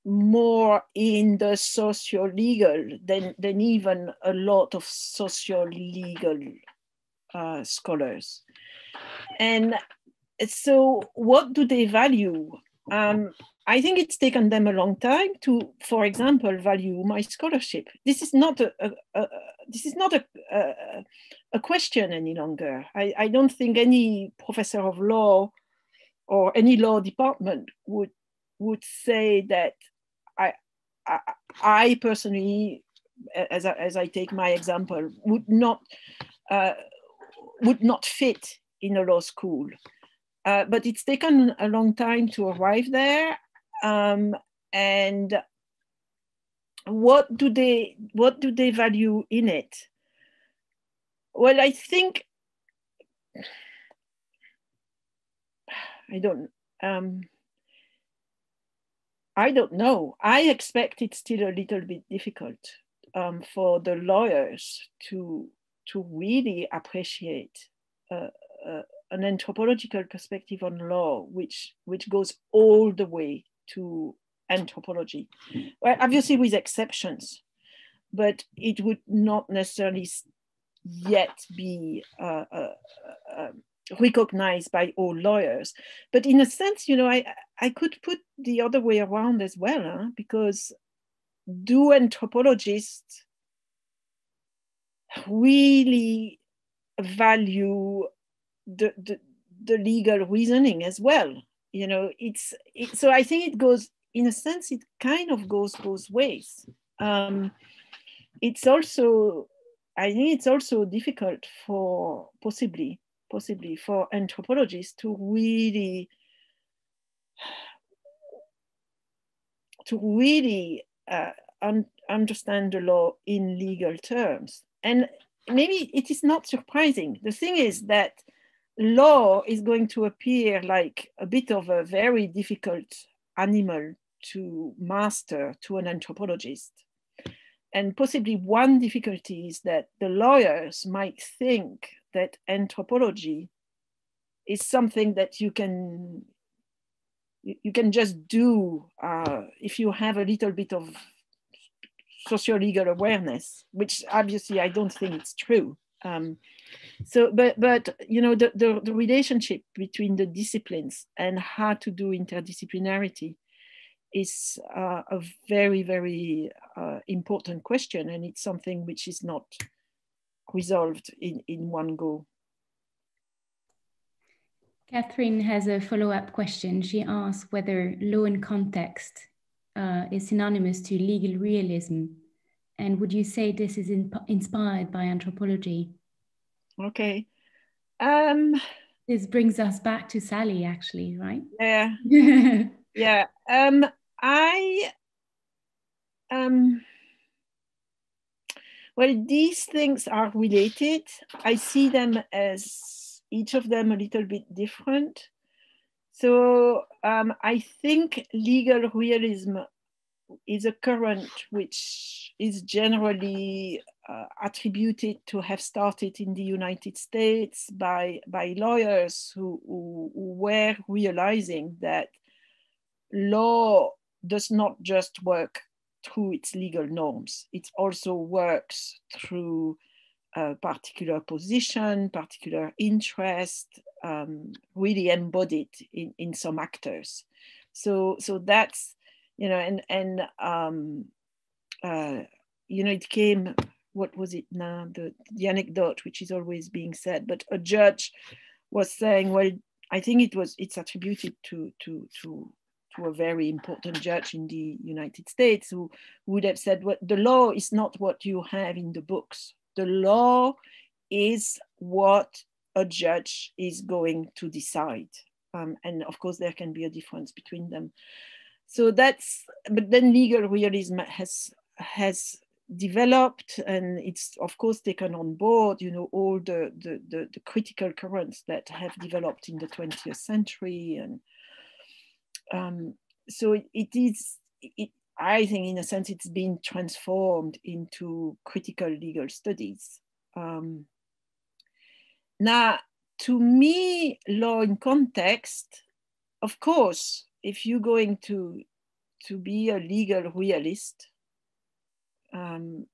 more in the socio-legal than even a lot of socio-legal scholars. And so what do they value? I think it's taken them a long time to, for example, value my scholarship. This is not a question any longer. I don't think any professor of law or any law department would say that I personally, as I take my example, would not fit in a law school. But it's taken a long time to arrive there. And what do they value in it? Well, I think I don't know. I expect it's still a little bit difficult for the lawyers to really appreciate an anthropological perspective on law, which goes all the way to anthropology. Well, obviously with exceptions, but it would not necessarily yet be recognized by all lawyers. But in a sense, I could put the other way around as well, because do anthropologists really value the legal reasoning as well? So I think it goes, in a sense, it kind of goes both ways. It's also, I think it's also difficult for possibly for anthropologists to really understand the law in legal terms. And maybe it is not surprising. The thing is that law is going to appear like a bit of a very difficult animal to master to an anthropologist. And possibly one difficulty is that the lawyers might think that anthropology is something that you can just do if you have a little bit of socio-legal awareness, which obviously I don't think it's true. But you know, the relationship between the disciplines and how to do interdisciplinarity is a very, very important question, and it's something which is not resolved in one go. Catherine has a follow-up question. She asks whether law and context is synonymous to legal realism, and would you say this is inspired by anthropology? Okay. This brings us back to Sally, actually, right? Yeah. Yeah. Well, these things are related. I see them as each of them a little bit different. So I think legal realism is a current which is generally attributed to have started in the United States by lawyers who were realizing that law does not just work through its legal norms, it also works through a particular position, particular interest, really embodied in some actors. So that's, you know, you know, it came, what was it now, the anecdote which is always being said, but a judge was saying, well, I think it's attributed to a very important judge in the United States who would have said, well, the law is not what you have in the books. The law is what a judge is going to decide. And of course, there can be a difference between them. So that's, but then legal realism has developed, and it's of course taken on board, you know, all the critical currents that have developed in the 20th century. And so I think in a sense it's been transformed into critical legal studies. Now, to me, law in context, of course, if you're going to be a legal realist, you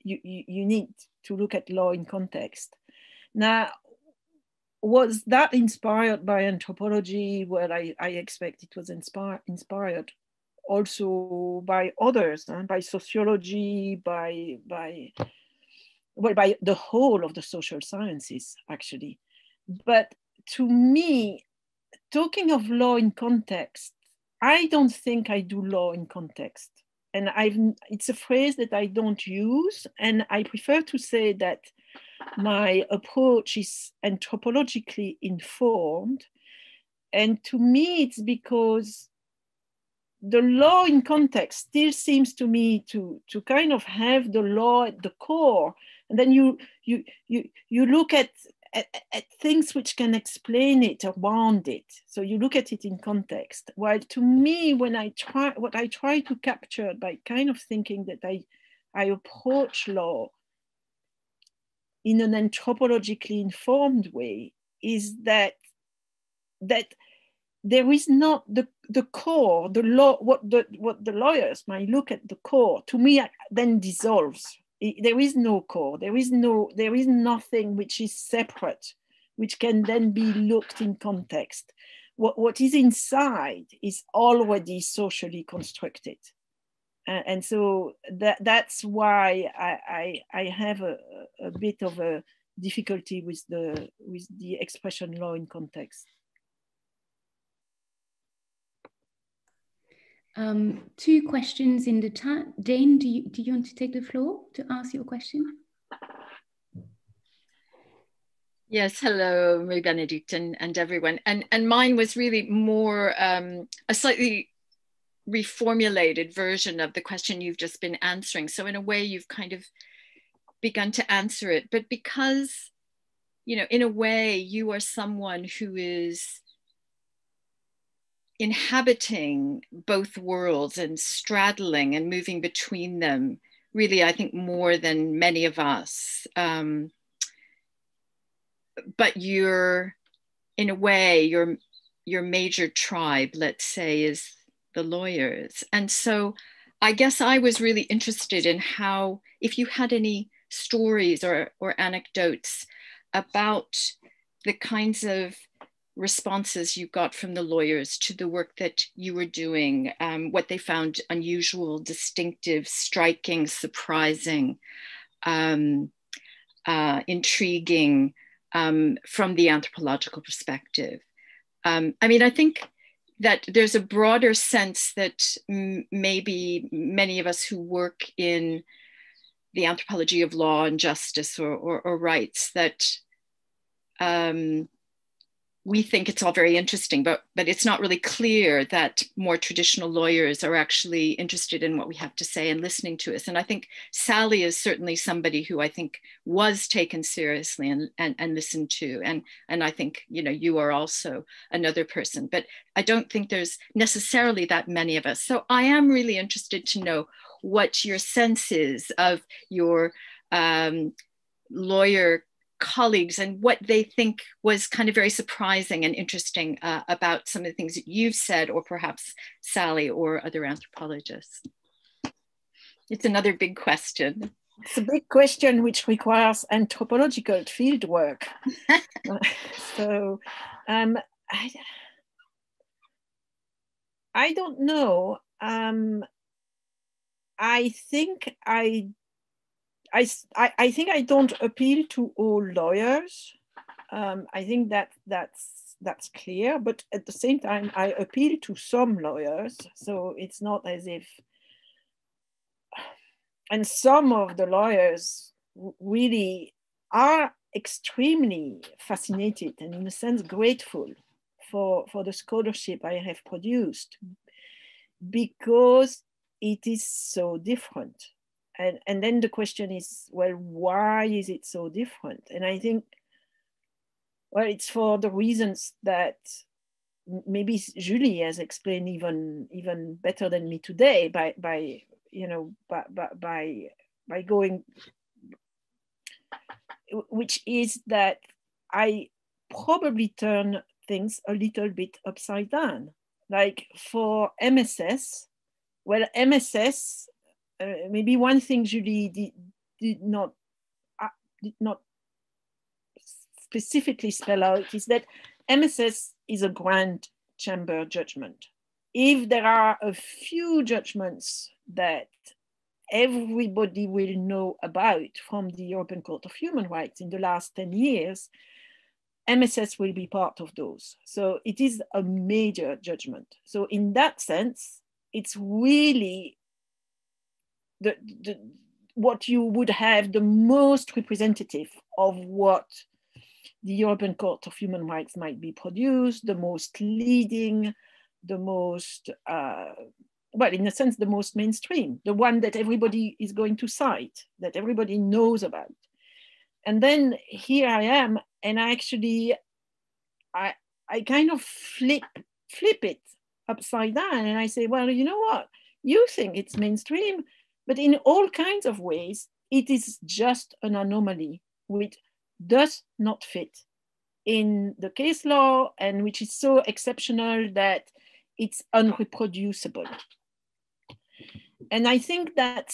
need to look at law in context. Now, was that inspired by anthropology? Well, I expect it was inspired also by others, by sociology, by the whole of the social sciences, actually. But to me, talking of law in context, I don't think I do law in context. And it's a phrase that I don't use, and I prefer to say that my approach is anthropologically informed. And to me, it's because the law in context still seems to me to kind of have the law at the core. And then you look at things which can explain it around it. So you look at it in context. While to me, what I try to capture by kind of thinking that I approach law in an anthropologically informed way is that there is not the core, the law, what the lawyers might look at the core, to me then dissolves. There is no core, there is nothing which is separate, which can then be looked in context. What is inside is already socially constructed. And so that's why I have a bit of a difficulty with the expression law in context. Two questions in the chat. Jane, do you want to take the floor to ask your question? Yes, hello, Marie-Benedicte and everyone. And mine was really more a slightly reformulated version of the question you've just been answering. So in a way, you've kind of begun to answer it. But because, you know, in a way, you are someone who is inhabiting both worlds and straddling and moving between them, really, I think more than many of us. But you're, in a way, your major tribe, let's say, is the lawyers. And so I guess I was really interested in how, if you had any stories or anecdotes about the kinds of responses you got from the lawyers to the work that you were doing, what they found unusual, distinctive, striking, surprising, intriguing from the anthropological perspective. I mean, I think that there's a broader sense that maybe many of us who work in the anthropology of law and justice or rights, that we think it's all very interesting, but it's not really clear that more traditional lawyers are actually interested in what we have to say and listening to us. And I think Sally is certainly somebody who I think was taken seriously and listened to. And I think, you know, you are also another person, but I don't think there's necessarily that many of us. So I am really interested to know what your sense is of your lawyer colleagues and what they think was kind of very surprising and interesting about some of the things that you've said, or perhaps Sally or other anthropologists. It's another big question. It's a big question which requires anthropological field work. So I don't know. I think I think I don't appeal to all lawyers. I think that's clear, but at the same time, I appeal to some lawyers. So it's not as if, and some of the lawyers really are extremely fascinated and in a sense grateful for the scholarship I have produced, because it is so different. And then the question is, well, why is it so different? And I think, well, it's for the reasons that maybe Julie has explained even better than me today by going, which is that I probably turn things a little bit upside down. Like for MSS, well, MSS, maybe one thing Julie did not specifically spell out is that MSS is a grand chamber judgment. If there are a few judgments that everybody will know about from the European Court of Human Rights in the last 10 years, MSS will be part of those. So it is a major judgment. So in that sense, it's really what you would have the most representative of what the European Court of Human Rights might be produced, the most leading, the most, well, in a sense, the most mainstream, the one that everybody is going to cite, that everybody knows about. And then here I am, and I kind of flip it upside down, and I say, well, you know what? You think it's mainstream, but in all kinds of ways, it is just an anomaly which does not fit in the case law and which is so exceptional that it's unreproducible. And I think that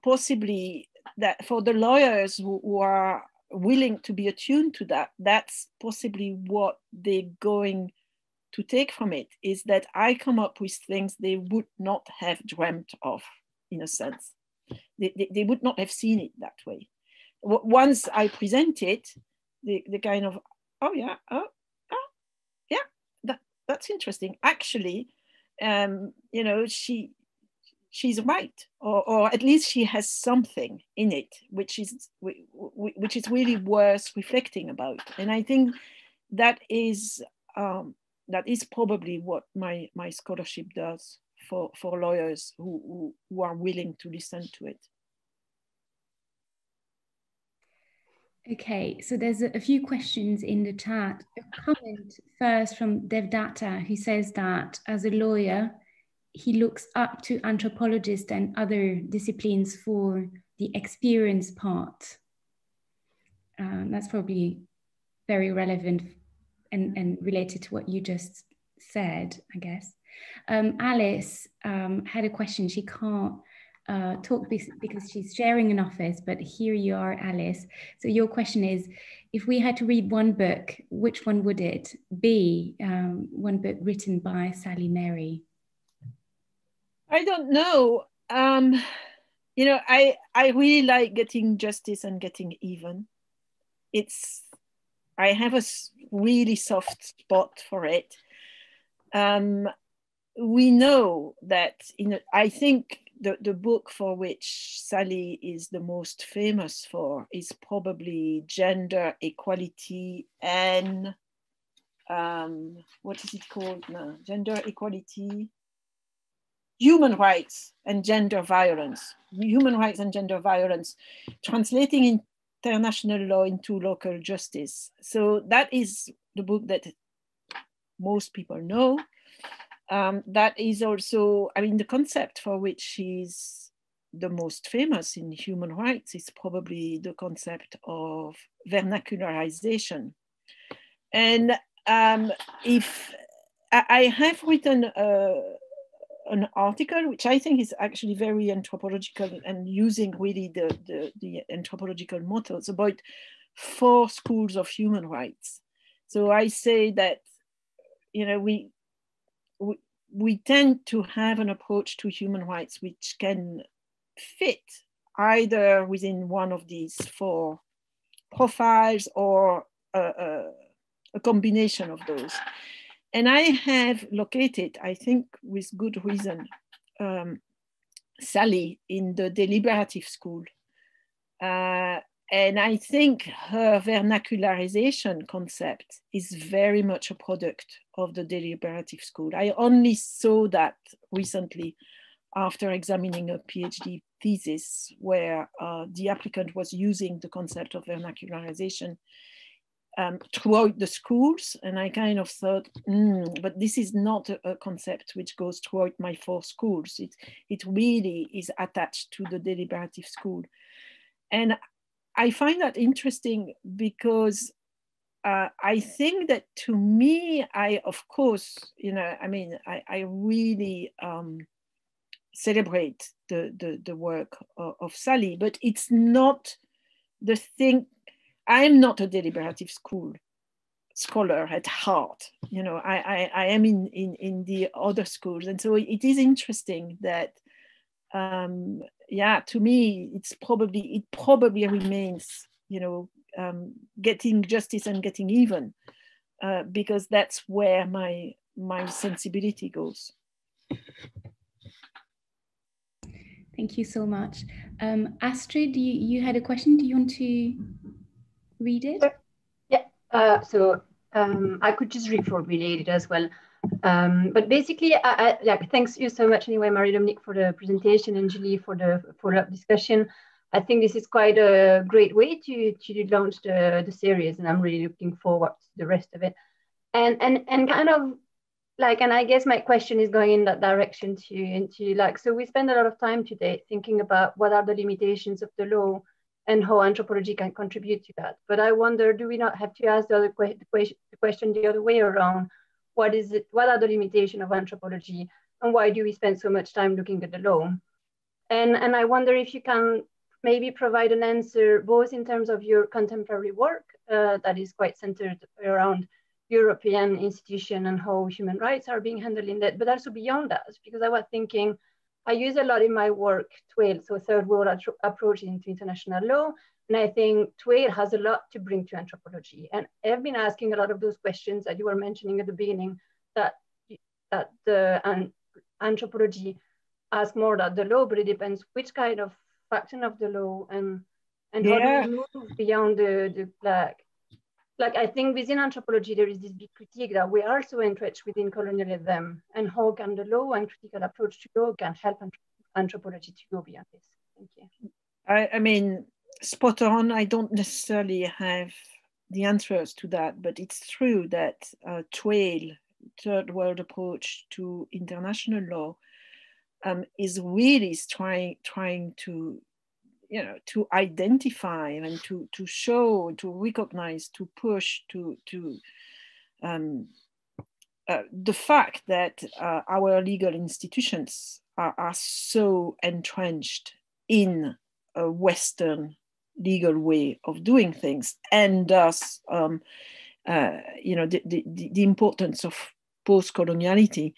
possibly that for the lawyers who are willing to be attuned to that, that's possibly what they're going to take from it, is that I come up with things they would not have dreamt of, in a sense. They would not have seen it that way. Once I present it, the kind of, oh yeah, that's interesting. Actually, you know, she's right, or at least she has something in it which is really worth reflecting about. And I think that is probably what my scholarship does for lawyers who are willing to listen to it. Okay, so there's a few questions in the chat. A comment first from Devdatta, who says that as a lawyer, he looks up to anthropologists and other disciplines for the experience part. That's probably very relevant and related to what you just said, I guess. Alice had a question. She can't talk because she's sharing an office, but here you are, Alice. So your question is, if we had to read one book, which one would it be? One book written by Sally Mary. I don't know. You know, I really like Getting Justice and Getting Even. I have a really soft spot for it. We know that, I think the book for which Sally is the most famous for is probably Gender Equality and, what is it called now? Gender Equality, Human Rights and Gender Violence. Human Rights and Gender Violence, translating international law into local justice. So that is the book that most people know. That is also, I mean, the concept for which she's the most famous in human rights is probably the concept of vernacularization. And if I have written an article, which I think is actually very anthropological and using really the anthropological models about 4 schools of human rights. So I say that, you know, we tend to have an approach to human rights which can fit either within one of these 4 profiles or a combination of those. And I have located, I think with good reason, Sally in the deliberative school. And I think her vernacularization concept is very much a product of the deliberative school. I only saw that recently after examining a PhD thesis where the applicant was using the concept of vernacularization throughout the schools. And I kind of thought, but this is not a concept which goes throughout my 4 schools. It really is attached to the deliberative school. And I find that interesting because I think that to me, of course, you know, I mean, I really celebrate the work of Sally, but it's not the thing. I'm not a deliberative scholar at heart. You know, I am in the other schools. And so it is interesting that, yeah, to me, it probably remains, you know, Getting Justice and Getting Even, because that's where my sensibility goes. Thank you so much. Astrid, you had a question. Do you want to read it? Yeah, so I could just reformulate it as well. But basically, thanks you so much anyway, Marie-Benedicte, for the presentation and Julie for the follow-up discussion. I think this is quite a great way to launch the series, and I'm really looking forward to the rest of it. And kind of like, and I guess my question is going in that direction too, so we spend a lot of time today thinking about what are the limitations of the law and how anthropology can contribute to that. But I wonder, do we not have to ask the question the other way around? What are the limitations of anthropology, and why do we spend so much time looking at the law? And I wonder if you can maybe provide an answer both in terms of your contemporary work that is quite centered around European institution and how human rights are being handled in that, but also beyond that, because I was thinking, I use a lot in my work TWAIL, so third world approach into international law, and I think TWAIL has a lot to bring to anthropology. And I've been asking a lot of those questions that you were mentioning at the beginning, that the anthropology asks more about the law, but it depends which kind of faction of the law, and how do we move beyond the like I think within anthropology, there is this big critique that we are so entrenched within colonialism, and how can the law and critical approach to law can help anthropology to go beyond this? Thank you. I mean, spot on. I don't necessarily have the answers to that, but it's true that TWAIL, third world approach to international law, is really trying to, you know, to identify and to show, to recognize, to push, to the fact that our legal institutions are so entrenched in a Western legal way of doing things, and thus, you know, the importance of post-coloniality.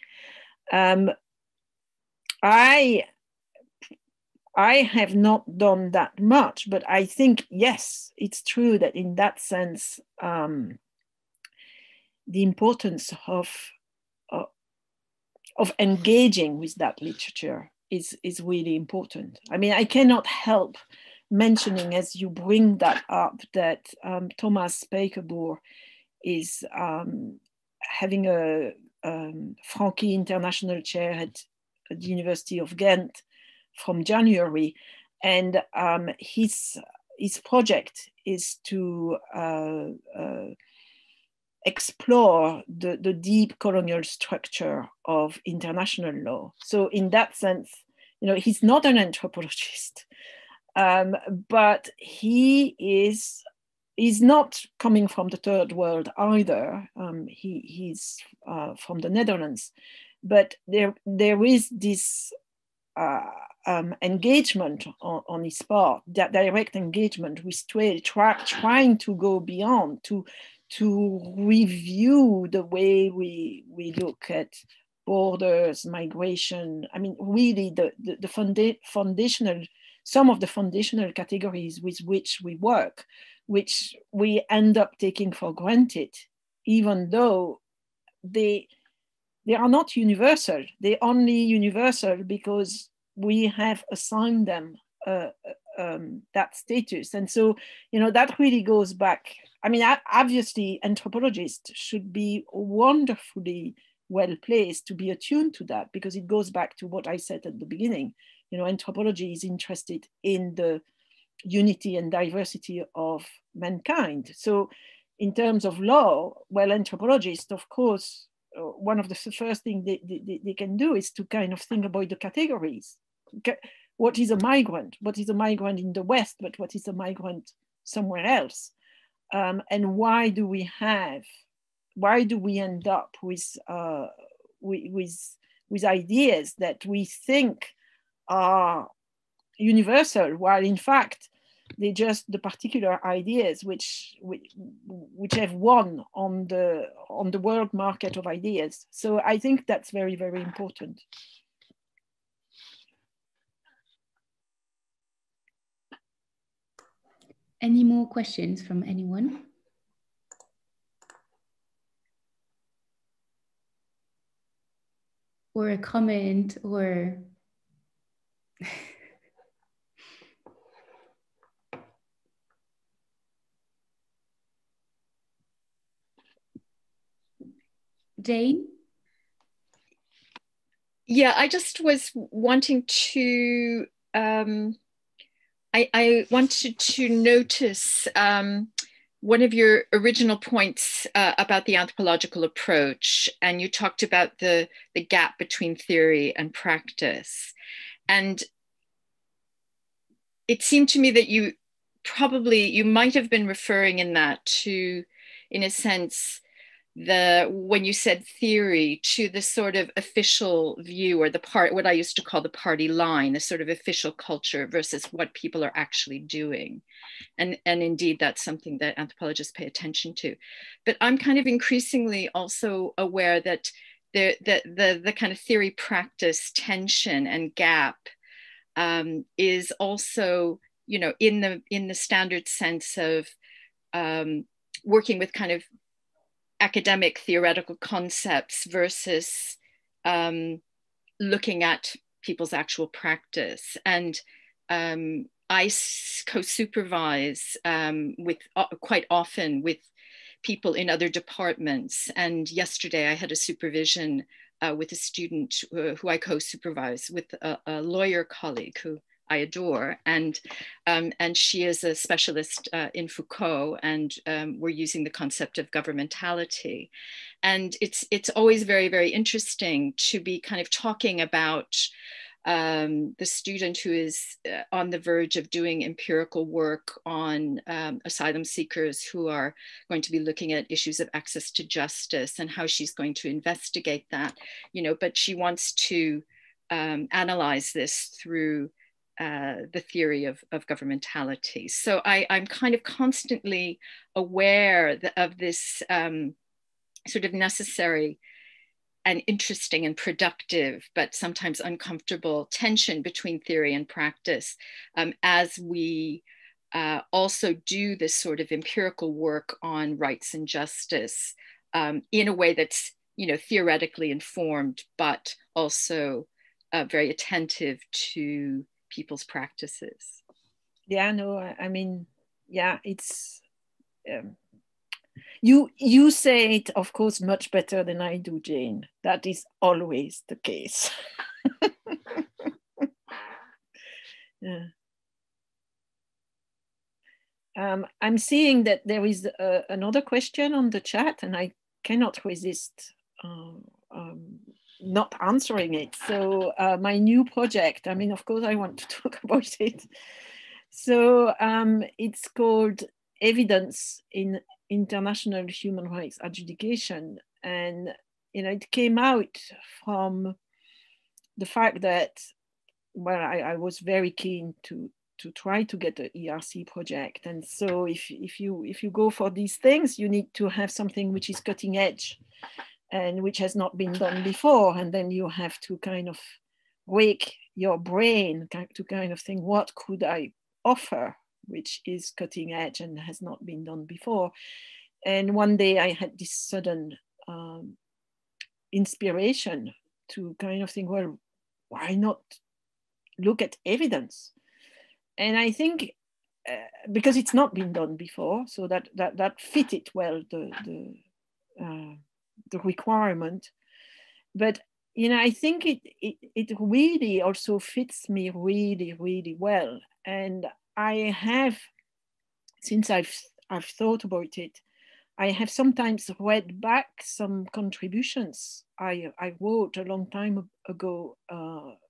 I have not done that much, but I think, yes, it's true that in that sense, the importance of engaging with that literature is really important. I mean, I cannot help mentioning, as you bring that up, that Thomas Spijkerboer is having a Frankie International Chair at the University of Ghent from January, and his project is to explore the deep colonial structure of international law. So in that sense, you know, he's not an anthropologist, but he is not coming from the third world either. He's from the Netherlands, but there is this engagement on his part, that direct engagement with trade, trying to go beyond, to review the way we look at borders, migration. I mean, really the foundational, some of the foundational categories with which we work, which we end up taking for granted, even though they are not universal. They're only universal because we have assigned them that status. And so, you know, that really goes back. I mean, obviously, anthropologists should be wonderfully well placed to be attuned to that, because it goes back to what I said at the beginning. You know, anthropology is interested in the unity and diversity of mankind. So in terms of law, well, anthropologists, of course, one of the first things they can do is to kind of think about the categories. What is a migrant? What is a migrant in the West, but what is a migrant somewhere else? And why do we end up with ideas that we think are universal, while in fact they're just the particular ideas which have won on the world market of ideas. So I think that's very, very important. Any more questions from anyone? Or a comment, or Jane? Yeah, I just was wanting to, I wanted to notice one of your original points about the anthropological approach, and you talked about the gap between theory and practice. And it seemed to me that you might have been referring in that to, in a sense, when you said theory, to the sort of official view, or what I used to call the party line, the sort of official culture versus what people are actually doing. And indeed, that's something that anthropologists pay attention to. But I'm kind of increasingly also aware that the kind of theory practice tension and gap is also, you know, in the standard sense of working with kind of academic theoretical concepts versus looking at people's actual practice. And I co-supervise quite often with people in other departments. And yesterday I had a supervision with a student who I co-supervise with a lawyer colleague who I adore, and she is a specialist in Foucault, and we're using the concept of governmentality. And it's always very, very interesting to be kind of talking about the student who is on the verge of doing empirical work on asylum seekers who are going to be looking at issues of access to justice and how she's going to investigate that, you know, but she wants to analyze this through the theory of governmentality. So I'm kind of constantly aware of this sort of necessary and interesting and productive, but sometimes uncomfortable tension between theory and practice as we also do this sort of empirical work on rights and justice in a way that's, you know, theoretically informed, but also very attentive to people's practices. Yeah, no, I mean, yeah, it's you say it, of course, much better than I do, Jane. That is always the case. Yeah. I'm seeing that there is another question on the chat, and I cannot resist not answering it. So my new project, I mean, of course, I want to talk about it. So it's called Evidence in International Human Rights Adjudication. And, you know, it came out from the fact that, well, I was very keen to try to get an ERC project. And so if you go for these things, you need to have something which is cutting edge and which has not been done before. And then you have to kind of wake your brain to kind of think, what could I offer which is cutting edge and has not been done before? And one day I had this sudden inspiration to kind of think, well, why not look at evidence? And I think because it's not been done before, so that fitted well the requirement. But, you know, I think it really also fits me really, really well. And I have, since I've thought about it, I have sometimes read back some contributions I wrote a long time ago,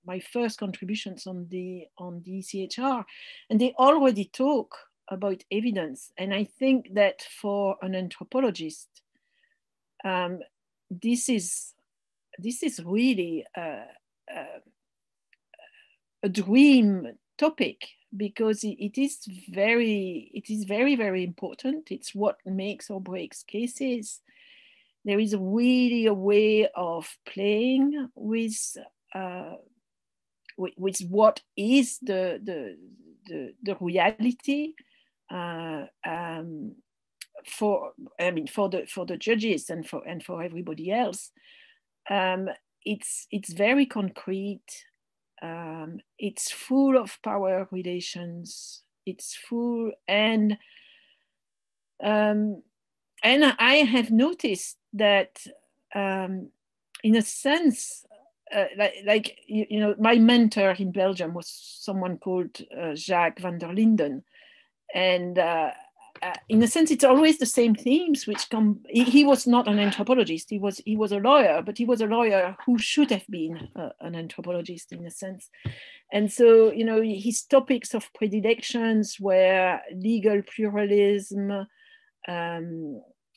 my first contributions on the ECHR, and they already talk about evidence. And I think that for an anthropologist, this is really a dream topic, because it is very, very important. It's what makes or breaks cases. There is really a way of playing with what is the reality for the judges and for everybody else. It's very concrete. It's full of power relations. It's full, and I have noticed that, in a sense, like you know, my mentor in Belgium was someone called Jacques van der Linden, and in a sense, it's always the same themes which come. He was not an anthropologist. He was a lawyer, but he was a lawyer who should have been an anthropologist in a sense. And so, you know, his topics of predilections were legal pluralism,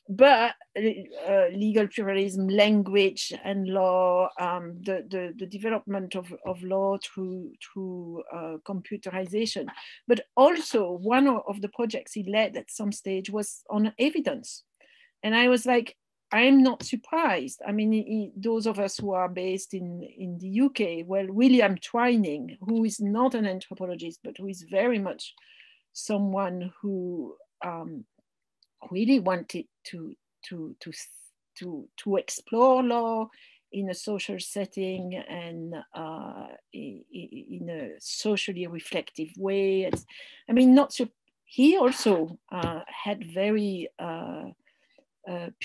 but legal pluralism, language and law, the development of law through computerization. But also one of the projects he led at some stage was on evidence. And I was like, I'm not surprised. I mean, those of us who are based in the UK, well, William Twining, who is not an anthropologist, but who is very much someone who really wanted to explore law in a social setting and in a socially reflective way. I mean, he also had very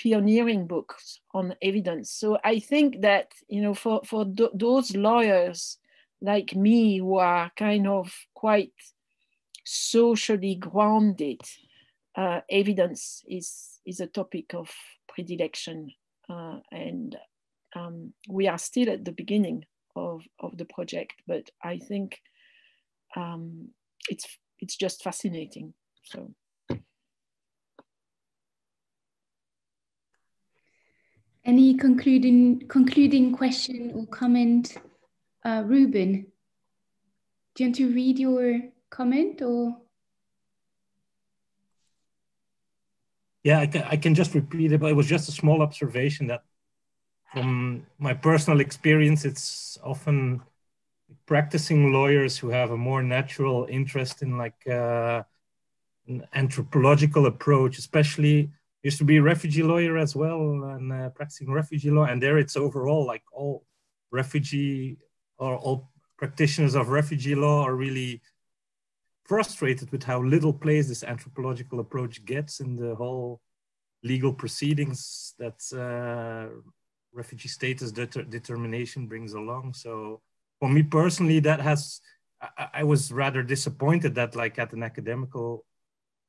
pioneering books on evidence. So I think that, you know, for those lawyers like me who are kind of quite socially grounded, evidence is a topic of predilection, and we are still at the beginning of the project, but I think it's just fascinating. So. Any concluding question or comment? Ruben, do you want to read your comment or? Yeah, I can just repeat it, but it was just a small observation that from my personal experience, it's often practicing lawyers who have a more natural interest in like an anthropological approach, especially used to be a refugee lawyer as well and practicing refugee law. And there it's overall like all refugee or all practitioners of refugee law are really frustrated with how little place this anthropological approach gets in the whole legal proceedings that refugee status determination brings along. So for me personally, that has, I was rather disappointed that like at an academical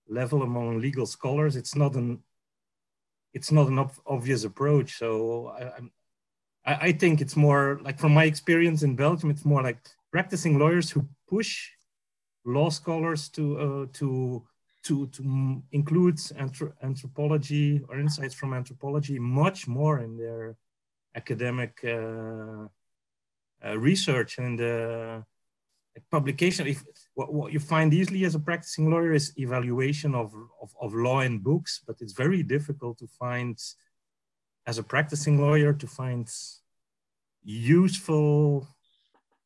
level among legal scholars, it's not an obvious approach. So I think it's more like, from my experience in Belgium, it's more like practicing lawyers who push law scholars to include anthropology or insights from anthropology much more in their academic research and publication. What you find easily as a practicing lawyer is evaluation of law in books, but it's very difficult to find, as a practicing lawyer, to find useful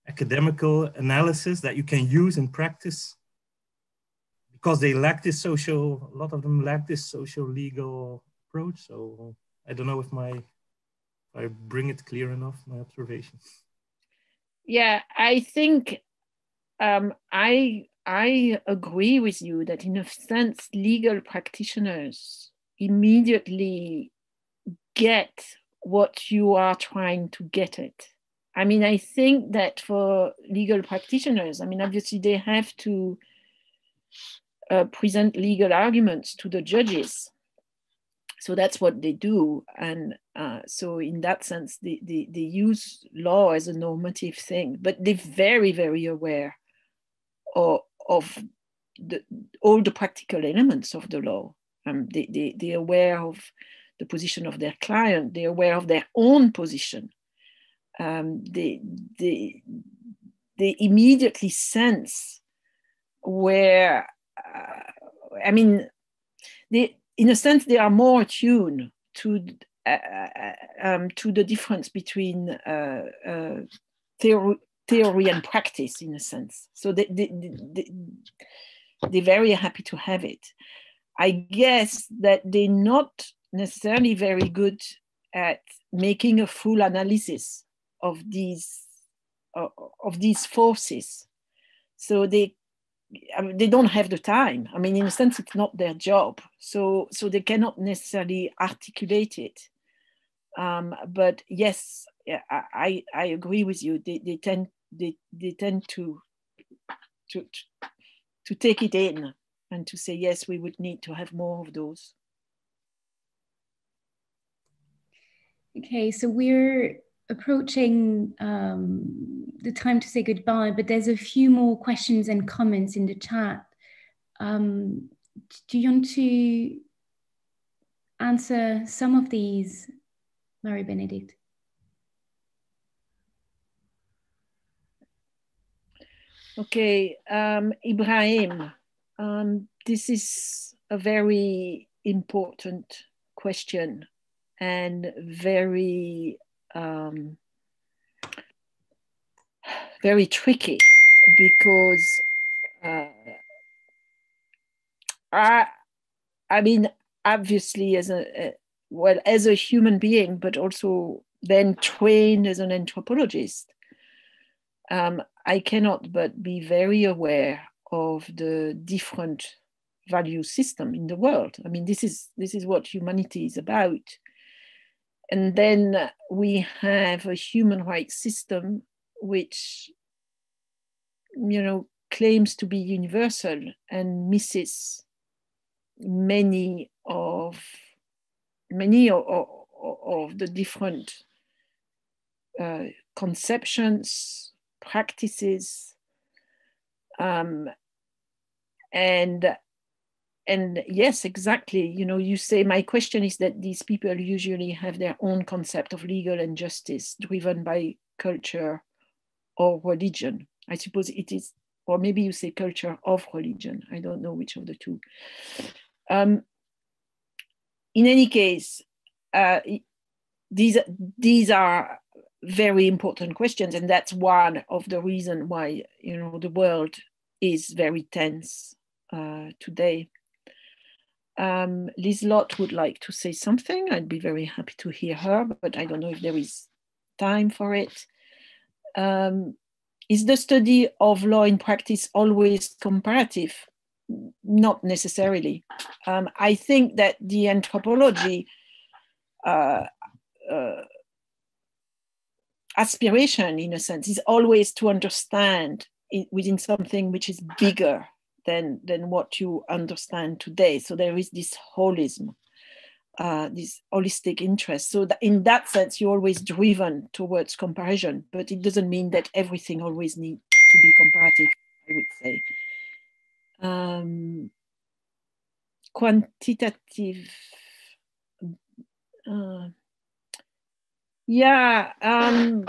academical analysis that you can use in practice, because they lack this a lot of them lack this social legal approach. So I don't know if I bring it clear enough, my observation. Yeah, I think I agree with you that in a sense, legal practitioners immediately get what you are trying to get at. I mean, I think that for legal practitioners, I mean, obviously they have to present legal arguments to the judges. So that's what they do. And so in that sense, they use law as a normative thing, but they're very, very aware of all the practical elements of the law. They're aware of the position of their client. They're aware of their own position. They immediately sense where, I mean, in a sense, they are more attuned to the difference between theory and practice, in a sense. So they're very happy to have it. I guess that they're not necessarily very good at making a full analysis of these forces. So they don't have the time. I mean, in a sense, it's not their job. So they cannot necessarily articulate it. But yes, I agree with you. They tend to take it in and to say, yes, we would need to have more of those. Okay, so we're approaching the time to say goodbye, but there's a few more questions and comments in the chat. Do you want to answer some of these, Marie-Benedicte? Okay, Ibrahim, this is a very important question and very very tricky, because I mean, obviously as a human being, but also then trained as an anthropologist, I cannot but be very aware of the different value system in the world. I mean, this is what humanity is about. And then we have a human rights system which, you know, claims to be universal and misses many of the different conceptions, practices, and yes, exactly. You know, you say, my question is that these people usually have their own concept of legal and justice driven by culture or religion. I suppose it is, or maybe you say culture of religion. I don't know which of the two. In any case, these are very important questions, and that's one of the reasons why, you know, the world is very tense today. Liz Lott would like to say something. I'd be very happy to hear her, but I don't know if there is time for it. Is the study of law in practice always comparative? Not necessarily. I think that the anthropology aspiration, in a sense, is always to understand it within something which is bigger than what you understand today. So there is this holism, this holistic interest. So that in that sense, you're always driven towards comparison, but it doesn't mean that everything always needs to be comparative, I would say. Quantitative, yeah,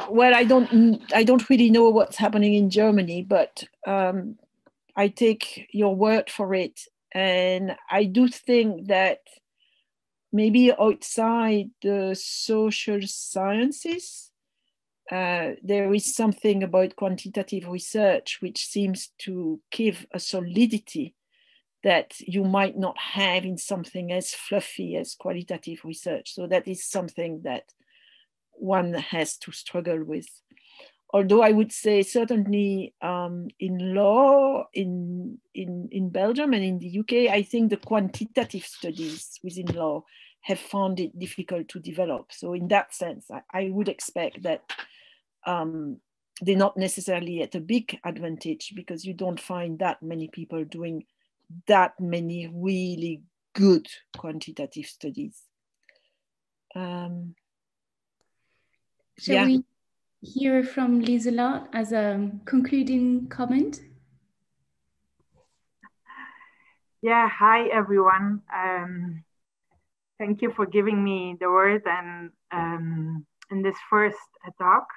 well, I don't really know what's happening in Germany, but I take your word for it. And I do think that maybe outside the social sciences, there is something about quantitative research which seems to give a solidity that you might not have in something as fluffy as qualitative research. So that is something that one has to struggle with. Although I would say certainly in law, in Belgium and in the UK, I think the quantitative studies within law have found it difficult to develop. So in that sense, I would expect that they're not necessarily at a big advantage, because you don't find that many people doing that many really good quantitative studies. Shall we hear from Liselot as a concluding comment? Yeah, hi everyone. Thank you for giving me the word and in this first talk.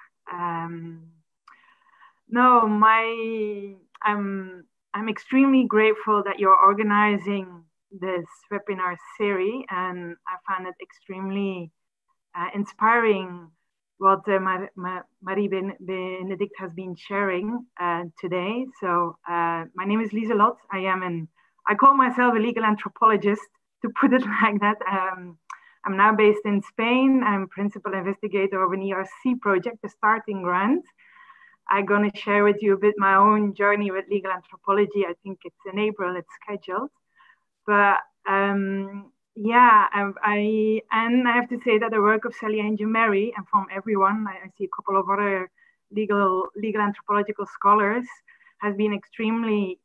I'm extremely grateful that you're organizing this webinar series, and I find it extremely inspiring what Marie-Benedicte has been sharing today. So my name is Liselot. I call myself a legal anthropologist, to put it like that. I'm now based in Spain. I'm principal investigator of an ERC project, the Starting Grant. I'm going to share with you a bit my own journey with legal anthropology. I think it's in April, it's scheduled. But yeah, I have to say that the work of Sally and Mary, and from everyone, I see a couple of other legal anthropological scholars, has been extremely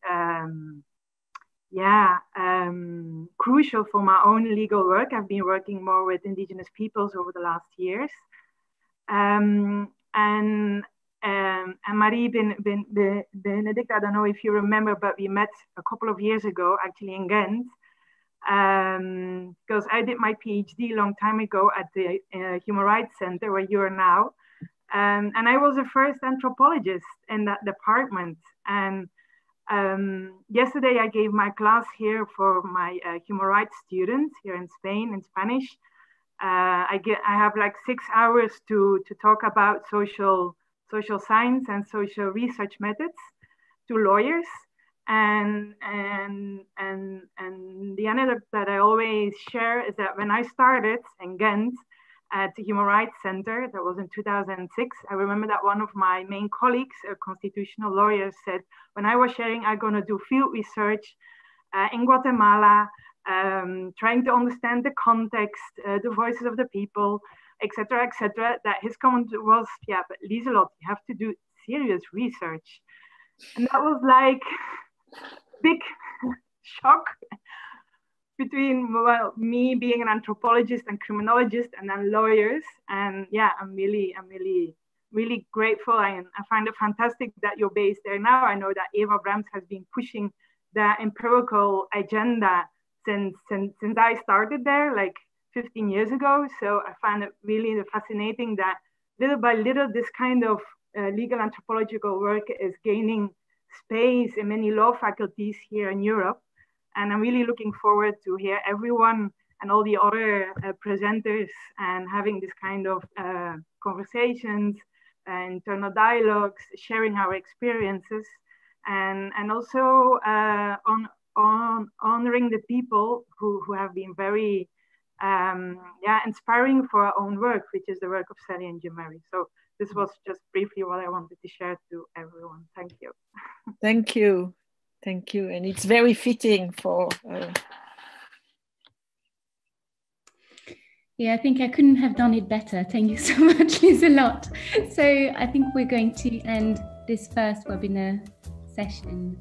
crucial for my own legal work. I've been working more with Indigenous peoples over the last years. And Marie-Benedicte, I don't know if you remember, but we met a couple of years ago, actually in Ghent, because I did my PhD a long time ago at the Human Rights Center, where you are now. And I was the first anthropologist in that department. And yesterday I gave my class here for my human rights students here in Spain in Spanish. I have like 6 hours to talk about social science and social research methods to lawyers. And the anecdote that I always share is that when I started in Ghent at the Human Rights Center, that was in 2006, I remember that one of my main colleagues, a constitutional lawyer, said, when I was sharing, I'm going to do field research in Guatemala, trying to understand the context, the voices of the people, etc., that his comment was, yeah, but Liselot, you have to do serious research. And that was like big shock between me being an anthropologist and criminologist and then lawyers. And yeah, I'm really really grateful, and I find it fantastic that you're based there now. I know that Eva Brams has been pushing the empirical agenda since I started there, like 15 years ago. So I find it really fascinating that little by little, this kind of legal anthropological work is gaining space in many law faculties here in Europe. And I'm really looking forward to hear everyone and all the other presenters and having this kind of conversations, internal dialogues, sharing our experiences, and also honoring the people who have been very inspiring for our own work, which is the work of Sally and Jim-Marie. So this was just briefly what I wanted to share to everyone. Thank you. Thank you. Thank you. And it's very fitting for... Yeah, I think I couldn't have done it better. Thank you so much, Liselott. So I think we're going to end this first webinar session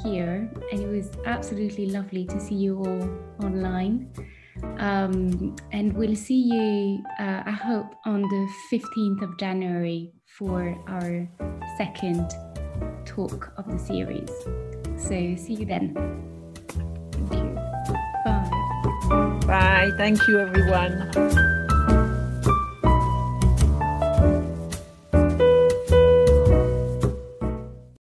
here. And it was absolutely lovely to see you all online. And we'll see you, I hope, on the 15th of January for our second talk of the series. So see you then. Thank you. Bye. Bye. Thank you, everyone.